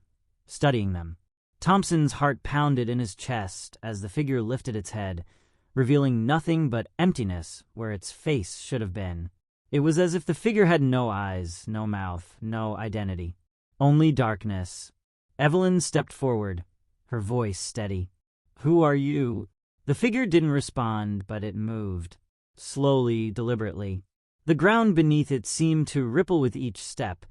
studying them. Thompson's heart pounded in his chest as the figure lifted its head, revealing nothing but emptiness where its face should have been. It was as if the figure had no eyes, no mouth, no identity. Only darkness. Evelyn stepped forward, her voice steady. "Who are you?" The figure didn't respond, but it moved. Slowly, deliberately. The ground beneath it seemed to ripple with each step,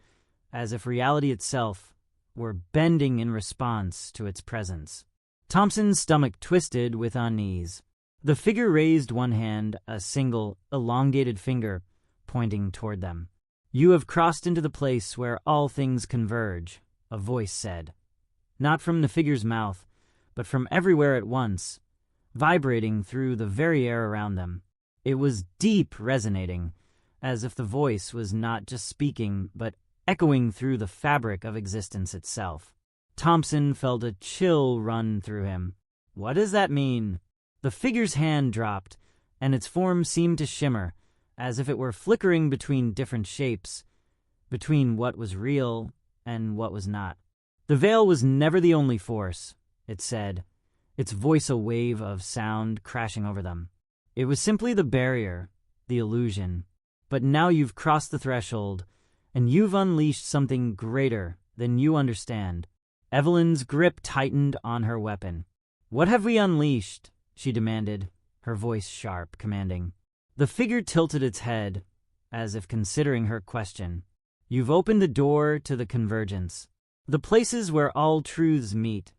as if reality itself were bending in response to its presence. Thompson's stomach twisted with unease. The figure raised one hand, a single, elongated finger, pointing toward them. "You have crossed into the place where all things converge," a voice said. Not from the figure's mouth, but from everywhere at once, vibrating through the very air around them. It was deep, resonating, as if the voice was not just speaking, but echoing through the fabric of existence itself. Thompson felt a chill run through him. What does that mean? The figure's hand dropped, and its form seemed to shimmer, as if it were flickering between different shapes, between what was real and what was not. The veil was never the only force, it said, its voice a wave of sound crashing over them. It was simply the barrier, the illusion. But now you've crossed the threshold, and you've unleashed something greater than you understand. Evelyn's grip tightened on her weapon. "What have we unleashed?" she demanded, her voice sharp, commanding. The figure tilted its head, as if considering her question. "You've opened the door to the convergence, the places where all truths meet,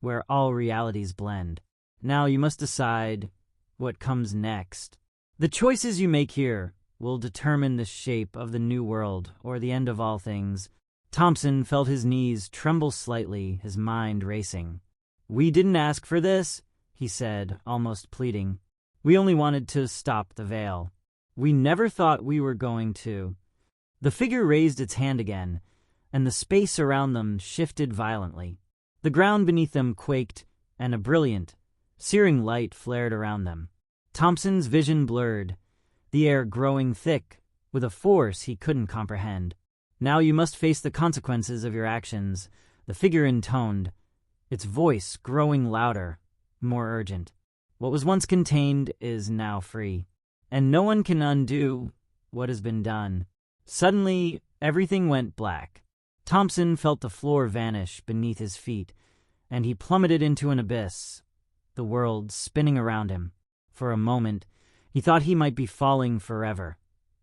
where all realities blend. Now you must decide what comes next. The choices you make here will determine the shape of the new world or the end of all things." Thompson felt his knees tremble slightly, his mind racing. "We didn't ask for this," he said, almost pleading. "We only wanted to stop the veil. We never thought we were going to." The figure raised its hand again, and the space around them shifted violently. The ground beneath them quaked, and a brilliant, searing light flared around them. Thompson's vision blurred, the air growing thick with a force he couldn't comprehend. "Now you must face the consequences of your actions," the figure intoned, its voice growing louder, more urgent. "What was once contained is now free, and no one can undo what has been done." Suddenly, everything went black. Thompson felt the floor vanish beneath his feet, and he plummeted into an abyss, the world spinning around him. For a moment, he thought he might be falling forever,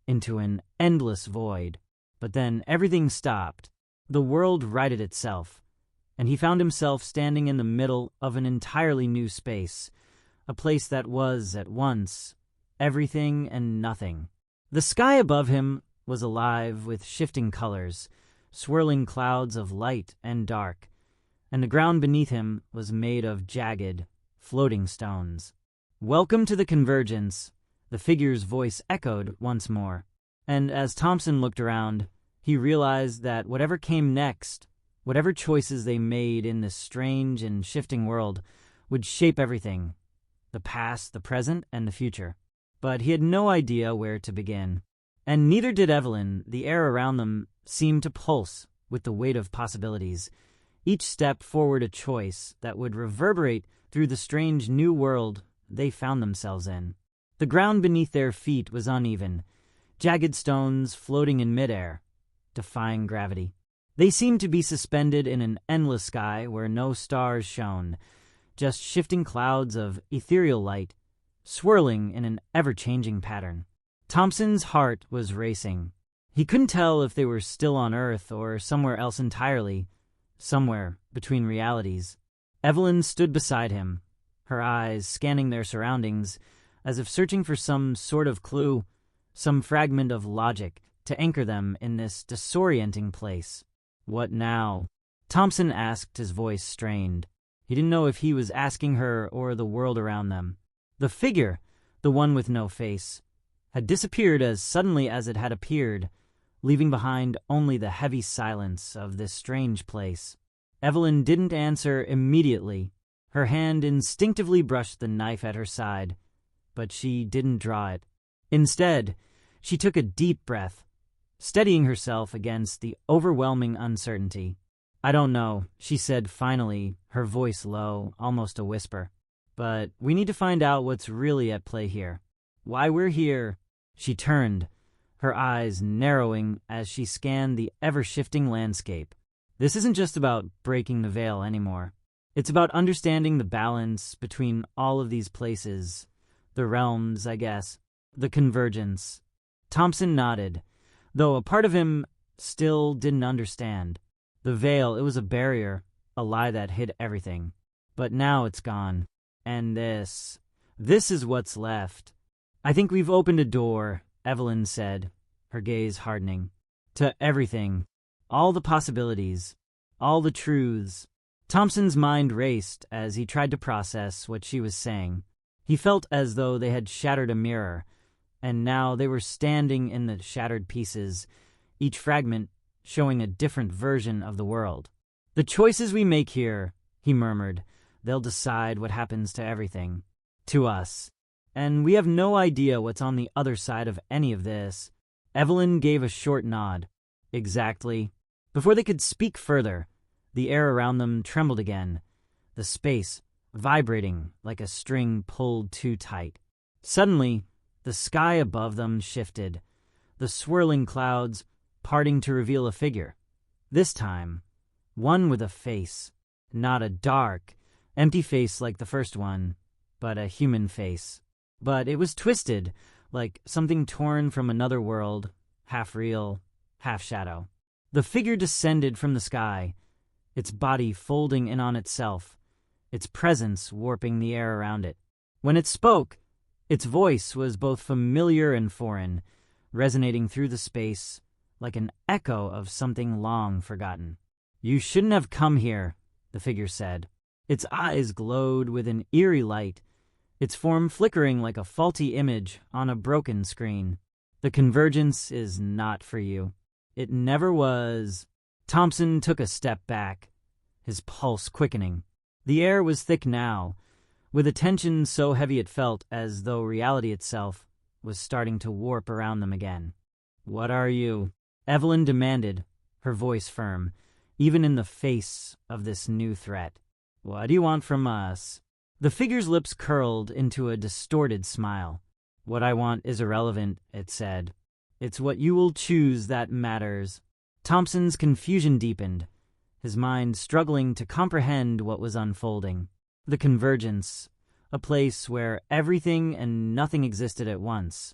into an endless void. But then everything stopped. The world righted itself, and he found himself standing in the middle of an entirely new space, a place that was, at once, everything and nothing. The sky above him was alive with shifting colors, swirling clouds of light and dark, and the ground beneath him was made of jagged, floating stones. "Welcome to the convergence," the figure's voice echoed once more. And as Thompson looked around, he realized that whatever came next, whatever choices they made in this strange and shifting world, would shape everything, the past, the present, and the future. But he had no idea where to begin. And neither did Evelyn. The air around them seemed to pulse with the weight of possibilities, each step forward a choice that would reverberate through the strange new world they found themselves in. The ground beneath their feet was uneven, jagged stones floating in midair, defying gravity. They seemed to be suspended in an endless sky where no stars shone, just shifting clouds of ethereal light, swirling in an ever-changing pattern. Thompson's heart was racing. He couldn't tell if they were still on Earth or somewhere else entirely, somewhere between realities. Evelyn stood beside him, her eyes scanning their surroundings as if searching for some sort of clue, some fragment of logic to anchor them in this disorienting place. "What now?" Thompson asked, his voice strained. He didn't know if he was asking her or the world around them. The figure, the one with no face, had disappeared as suddenly as it had appeared, leaving behind only the heavy silence of this strange place. Evelyn didn't answer immediately. Her hand instinctively brushed the knife at her side, but she didn't draw it. Instead, she took a deep breath, steadying herself against the overwhelming uncertainty. I don't know, she said finally, her voice low, almost a whisper. But we need to find out what's really at play here. Why we're here. She turned, her eyes narrowing as she scanned the ever-shifting landscape. This isn't just about breaking the veil anymore. It's about understanding the balance between all of these places. The realms, I guess. The convergence. Thompson nodded, though a part of him still didn't understand. The veil, it was a barrier, a lie that hid everything. But now it's gone. And this is what's left. I think we've opened a door, Evelyn said, her gaze hardening. To everything. All the possibilities. All the truths. Thompson's mind raced as he tried to process what she was saying. He felt as though they had shattered a mirror, and now they were standing in the shattered pieces, each fragment showing a different version of the world. The choices we make here, he murmured, they'll decide what happens to everything. To us. And we have no idea what's on the other side of any of this. Evelyn gave a short nod. Exactly. Before they could speak further, the air around them trembled again, the space vibrating like a string pulled too tight. Suddenly, the sky above them shifted, the swirling clouds parting to reveal a figure. This time, one with a face, not a dark, empty face like the first one, but a human face. But it was twisted, like something torn from another world, half real, half shadow. The figure descended from the sky, its body folding in on itself, its presence warping the air around it. When it spoke, its voice was both familiar and foreign, resonating through the space like an echo of something long forgotten. You shouldn't have come here, the figure said. Its eyes glowed with an eerie light, its form flickering like a faulty image on a broken screen. The convergence is not for you. It never was. Thompson took a step back, his pulse quickening. The air was thick now, with a tension so heavy it felt as though reality itself was starting to warp around them again. What are you? Evelyn demanded, her voice firm, even in the face of this new threat. What do you want from us? The figure's lips curled into a distorted smile. What I want is irrelevant, it said. It's what you will choose that matters. Thompson's confusion deepened, his mind struggling to comprehend what was unfolding. The convergence, a place where everything and nothing existed at once,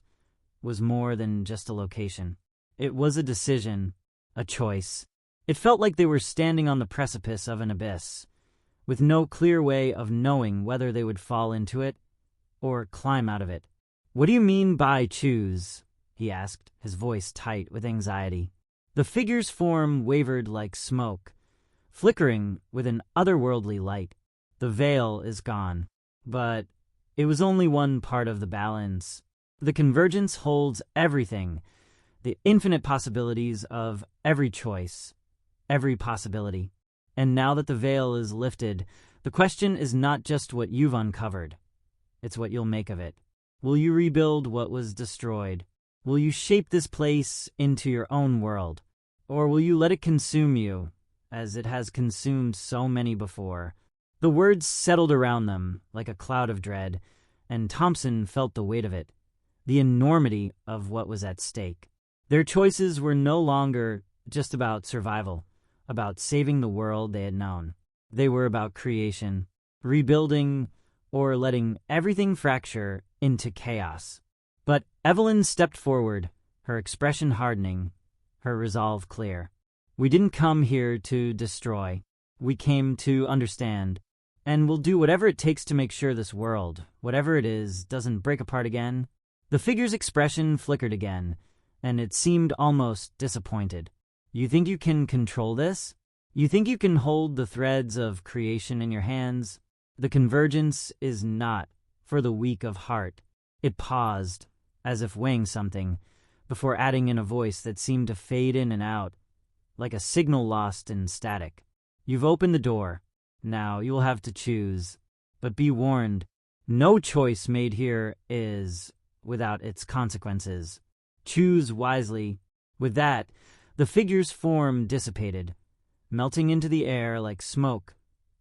was more than just a location. It was a decision, a choice. It felt like they were standing on the precipice of an abyss, with no clear way of knowing whether they would fall into it or climb out of it. What do you mean by choose? He asked, his voice tight with anxiety. The figure's form wavered like smoke, flickering with an otherworldly light. The veil is gone, but it was only one part of the balance. The convergence holds everything, the infinite possibilities of every choice, every possibility. And now that the veil is lifted, the question is not just what you've uncovered. It's what you'll make of it. Will you rebuild what was destroyed? Will you shape this place into your own world? Or will you let it consume you, as it has consumed so many before? The words settled around them like a cloud of dread, and Thompson felt the weight of it, the enormity of what was at stake. Their choices were no longer just about survival, about saving the world they had known. They were about creation, rebuilding, or letting everything fracture into chaos. But Evelyn stepped forward, her expression hardening, her resolve clear. We didn't come here to destroy. We came to understand. And we'll do whatever it takes to make sure this world, whatever it is, doesn't break apart again. The figure's expression flickered again, and it seemed almost disappointed. You think you can control this? You think you can hold the threads of creation in your hands? The convergence is not for the weak of heart. It paused, as if weighing something, before adding in a voice that seemed to fade in and out, like a signal lost in static. You've opened the door. Now you will have to choose. But be warned, no choice made here is without its consequences. Choose wisely. With that, the figure's form dissipated, melting into the air like smoke,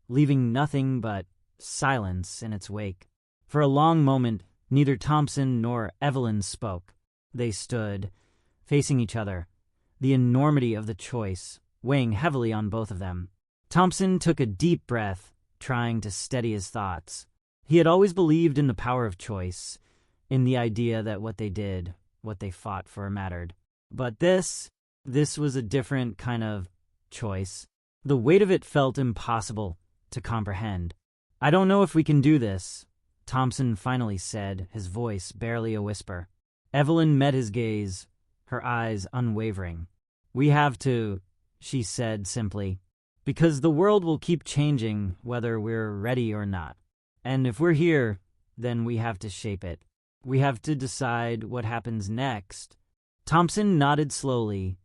leaving nothing but silence in its wake. For a long moment, neither Thompson nor Evelyn spoke. They stood, facing each other, the enormity of the choice weighing heavily on both of them. Thompson took a deep breath, trying to steady his thoughts. He had always believed in the power of choice, in the idea that what they did, what they fought for, mattered. But this was a different kind of choice. The weight of it felt impossible to comprehend. "I don't know if we can do this," Thompson finally said, his voice barely a whisper. Evelyn met his gaze, her eyes unwavering. "We have to," she said simply, "because the world will keep changing whether we're ready or not. And if we're here, then we have to shape it. We have to decide what happens next." Thompson nodded slowly,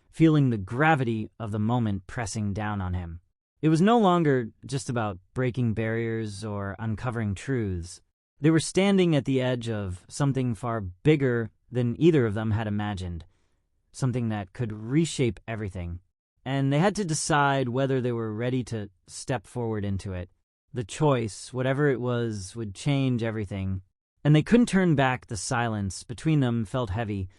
feeling the gravity of the moment pressing down on him. It was no longer just about breaking barriers or uncovering truths. They were standing at the edge of something far bigger than either of them had imagined, something that could reshape everything. And they had to decide whether they were ready to step forward into it. The choice, whatever it was, would change everything. And they couldn't turn back. The silence between them felt heavy,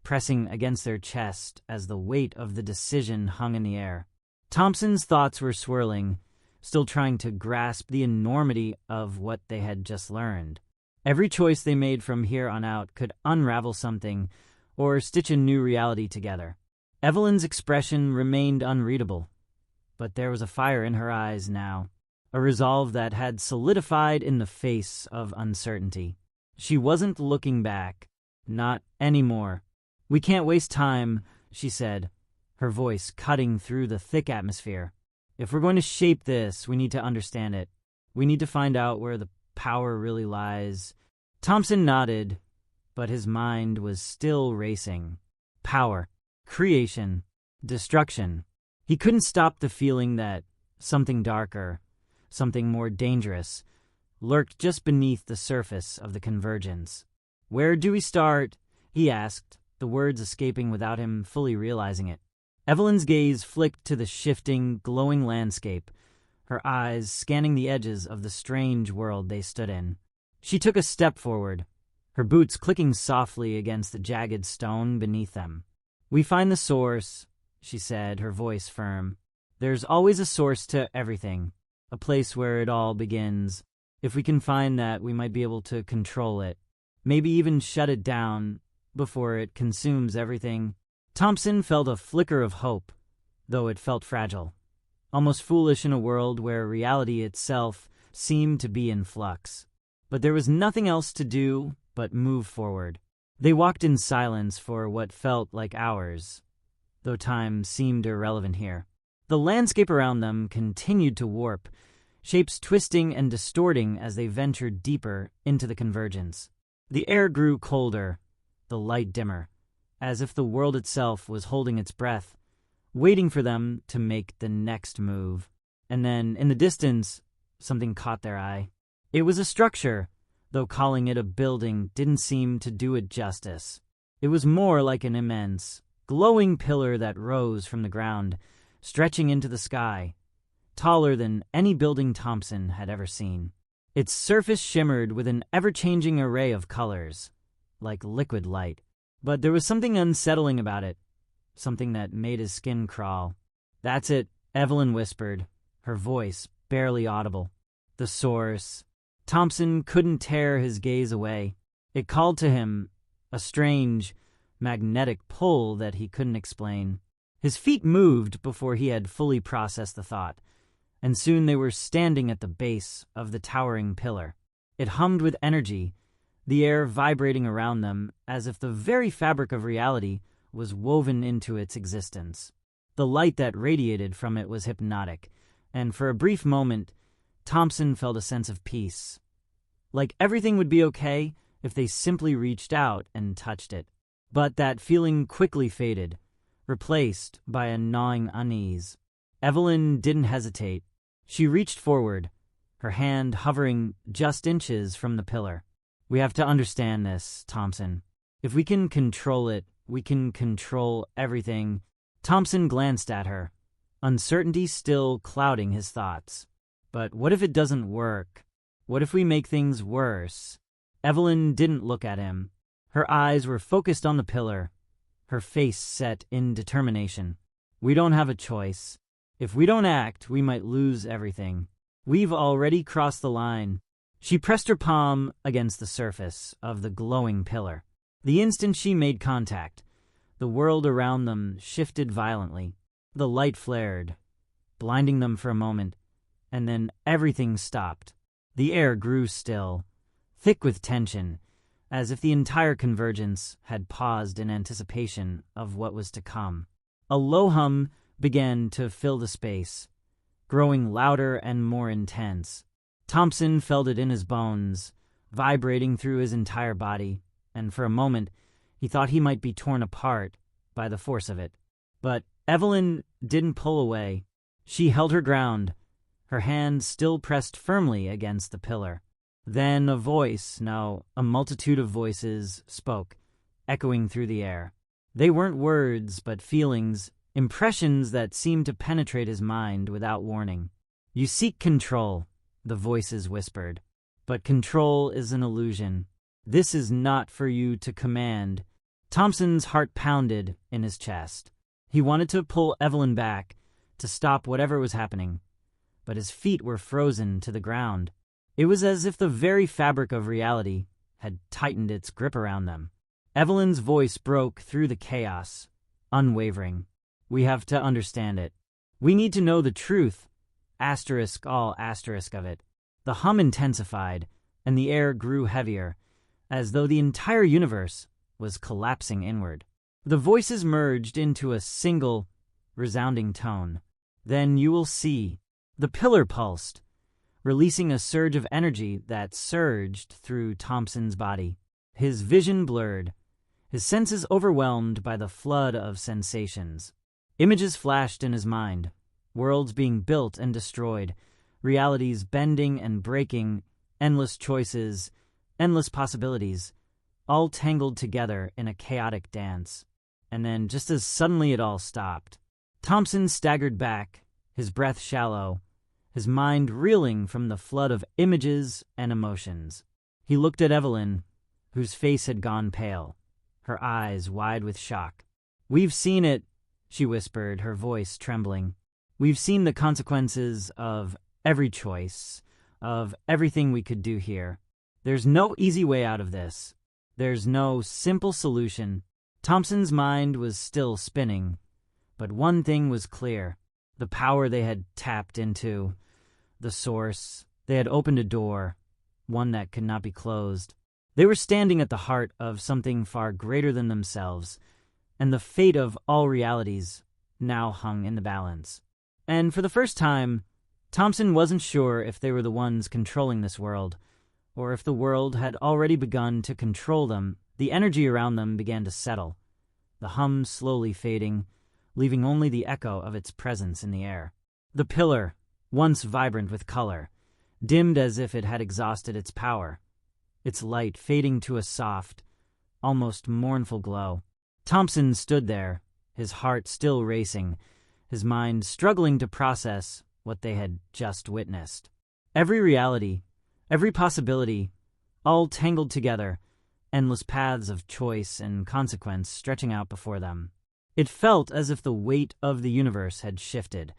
pressing against their chest as the weight of the decision hung in the air. Thompson's thoughts were swirling, still trying to grasp the enormity of what they had just learned. Every choice they made from here on out could unravel something or stitch a new reality together. Evelyn's expression remained unreadable, but there was a fire in her eyes now, a resolve that had solidified in the face of uncertainty. She wasn't looking back, not anymore. "We can't waste time," she said, her voice cutting through the thick atmosphere. "If we're going to shape this, we need to understand it. We need to find out where the power really lies." Thompson nodded, but his mind was still racing. Power, creation, destruction. He couldn't stop the feeling that something darker, something more dangerous, lurked just beneath the surface of the convergence. "Where do we start?" he asked, the words escaping without him fully realizing it. Evelyn's gaze flicked to the shifting, glowing landscape, her eyes scanning the edges of the strange world they stood in. She took a step forward, her boots clicking softly against the jagged stone beneath them. "We find the source," she said, her voice firm. "There's always a source to everything, a place where it all begins. If we can find that, we might be able to control it, maybe even shut it down before it consumes everything." Thompson felt a flicker of hope, though it felt fragile, almost foolish in a world where reality itself seemed to be in flux. But there was nothing else to do but move forward. They walked in silence for what felt like hours, though time seemed irrelevant here. The landscape around them continued to warp, shapes twisting and distorting as they ventured deeper into the convergence. The air grew colder, the light dimmer, as if the world itself was holding its breath, waiting for them to make the next move. And then, in the distance, something caught their eye. It was a structure, though calling it a building didn't seem to do it justice. It was more like an immense, glowing pillar that rose from the ground, stretching into the sky, taller than any building Thompson had ever seen. Its surface shimmered with an ever-changing array of colors, like liquid light. But there was something unsettling about it, something that made his skin crawl. "That's it," Evelyn whispered, her voice barely audible. "The source." Thompson couldn't tear his gaze away. It called to him, a strange, magnetic pull that he couldn't explain. His feet moved before he had fully processed the thought, and soon they were standing at the base of the towering pillar. It hummed with energy, the air vibrating around them as if the very fabric of reality was woven into its existence. The light that radiated from it was hypnotic, and for a brief moment, Thompson felt a sense of peace. Like everything would be okay if they simply reached out and touched it. But that feeling quickly faded, replaced by a gnawing unease. Evelyn didn't hesitate. She reached forward, her hand hovering just inches from the pillar. "We have to understand this, Thompson. If we can control it, we can control everything." Thompson glanced at her, uncertainty still clouding his thoughts. But what if it doesn't work? What if we make things worse? Evelyn didn't look at him. Her eyes were focused on the pillar, her face set in determination. We don't have a choice. If we don't act, we might lose everything. We've already crossed the line. She pressed her palm against the surface of the glowing pillar. The instant she made contact, the world around them shifted violently. The light flared, blinding them for a moment, and then everything stopped. The air grew still, thick with tension, as if the entire convergence had paused in anticipation of what was to come. A low hum began to fill the space, growing louder and more intense. Thompson felt it in his bones, vibrating through his entire body, and for a moment he thought he might be torn apart by the force of it. But Evelyn didn't pull away. She held her ground, her hand still pressed firmly against the pillar. Then a voice, no, a multitude of voices, spoke, echoing through the air. They weren't words, but feelings, impressions that seemed to penetrate his mind without warning. You seek control, the voices whispered, but control is an illusion. This is not for you to command. Thompson's heart pounded in his chest. He wanted to pull Evelyn back, to stop whatever was happening, but his feet were frozen to the ground. It was as if the very fabric of reality had tightened its grip around them. Evelyn's voice broke through the chaos, unwavering. We have to understand it. We need to know the truth. Asterisk all asterisk of it. The hum intensified, and the air grew heavier, as though the entire universe was collapsing inward. The voices merged into a single, resounding tone. Then you will see. The pillar pulsed, releasing a surge of energy that surged through Thompson's body. His vision blurred, his senses overwhelmed by the flood of sensations. Images flashed in his mind, worlds being built and destroyed, realities bending and breaking, endless choices, endless possibilities, all tangled together in a chaotic dance. And then, just as suddenly it all stopped, Thompson staggered back, his breath shallow, his mind reeling from the flood of images and emotions. He looked at Evelyn, whose face had gone pale, her eyes wide with shock. "We've seen it," she whispered, her voice trembling. "We've seen the consequences of every choice, of everything we could do here. There's no easy way out of this. There's no simple solution." Thompson's mind was still spinning, but one thing was clear. The power they had tapped into, the source, they had opened a door, one that could not be closed. They were standing at the heart of something far greater than themselves, and the fate of all realities now hung in the balance. And for the first time, Thompson wasn't sure if they were the ones controlling this world, or if the world had already begun to control them. The energy around them began to settle, the hum slowly fading, leaving only the echo of its presence in the air. The pillar, once vibrant with color, dimmed as if it had exhausted its power, its light fading to a soft, almost mournful glow. Thompson stood there, his heart still racing, his mind struggling to process what they had just witnessed. Every reality, every possibility, all tangled together, endless paths of choice and consequence stretching out before them. It felt as if the weight of the universe had shifted,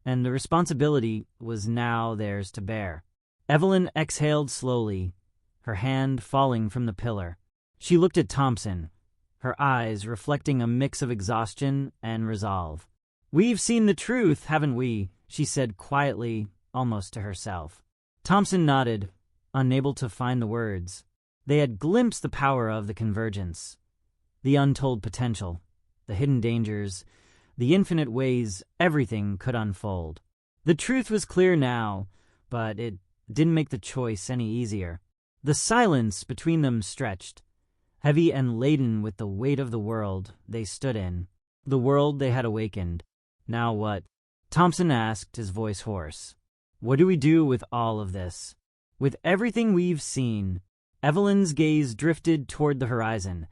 and the responsibility was now theirs to bear. Evelyn exhaled slowly, her hand falling from the pillar. She looked at Thompson, her eyes reflecting a mix of exhaustion and resolve. "We've seen the truth, haven't we?" she said quietly, almost to herself. Thompson nodded, unable to find the words. They had glimpsed the power of the convergence, the untold potential, the hidden dangers, the infinite ways everything could unfold. The truth was clear now, but it didn't make the choice any easier. The silence between them stretched, heavy and laden with the weight of the world they stood in, the world they had awakened. "Now what?" Thompson asked, his voice hoarse. "What do we do with all of this? With everything we've seen?" Evelyn's gaze drifted toward the horizon,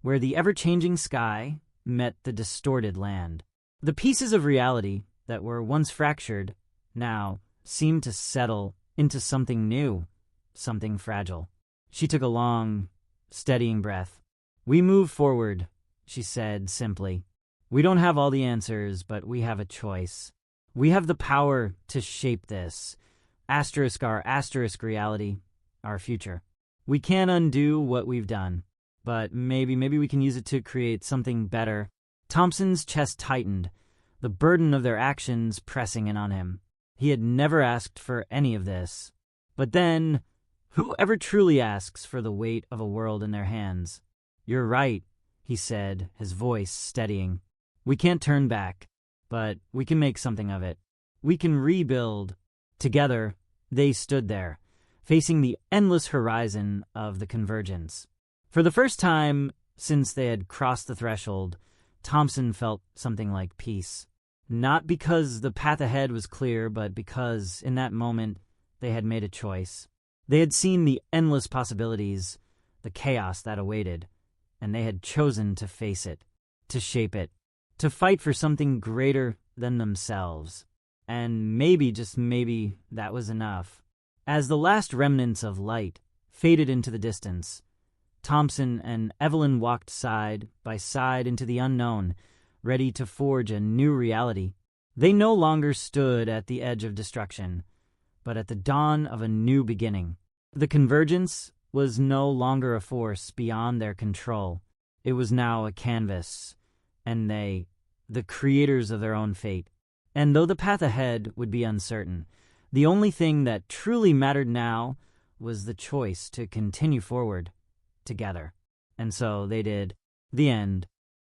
where the ever-changing sky met the distorted land. The pieces of reality, that were once fractured now seemed to settle into something new, something fragile. She took a long, steadying breath. "We move forward," she said simply. "We don't have all the answers, but we have a choice. We have the power to shape this. Our asterisk reality, our future. We can't undo what we've done, but maybe we can use it to create something better." Thompson's chest tightened, the burden of their actions pressing in on him. He had never asked for any of this. But then, who ever truly asks for the weight of a world in their hands? "You're right," he said, his voice steadying. "We can't turn back, but we can make something of it. We can rebuild." Together, they stood there, facing the endless horizon of the convergence. For the first time since they had crossed the threshold, Thompson felt something like peace. Not because the path ahead was clear, but because, in that moment, they had made a choice. They had seen the endless possibilities, the chaos that awaited, and they had chosen to face it, to shape it, to fight for something greater than themselves. And maybe, just maybe, that was enough. As the last remnants of light faded into the distance, Thompson and Evelyn walked side by side into the unknown, ready to forge a new reality. They no longer stood at the edge of destruction, but at the dawn of a new beginning. The convergence was no longer a force beyond their control. It was now a canvas, and they, the creators of their own fate. And though the path ahead would be uncertain, the only thing that truly mattered now was the choice to continue forward together. And so they did. The end.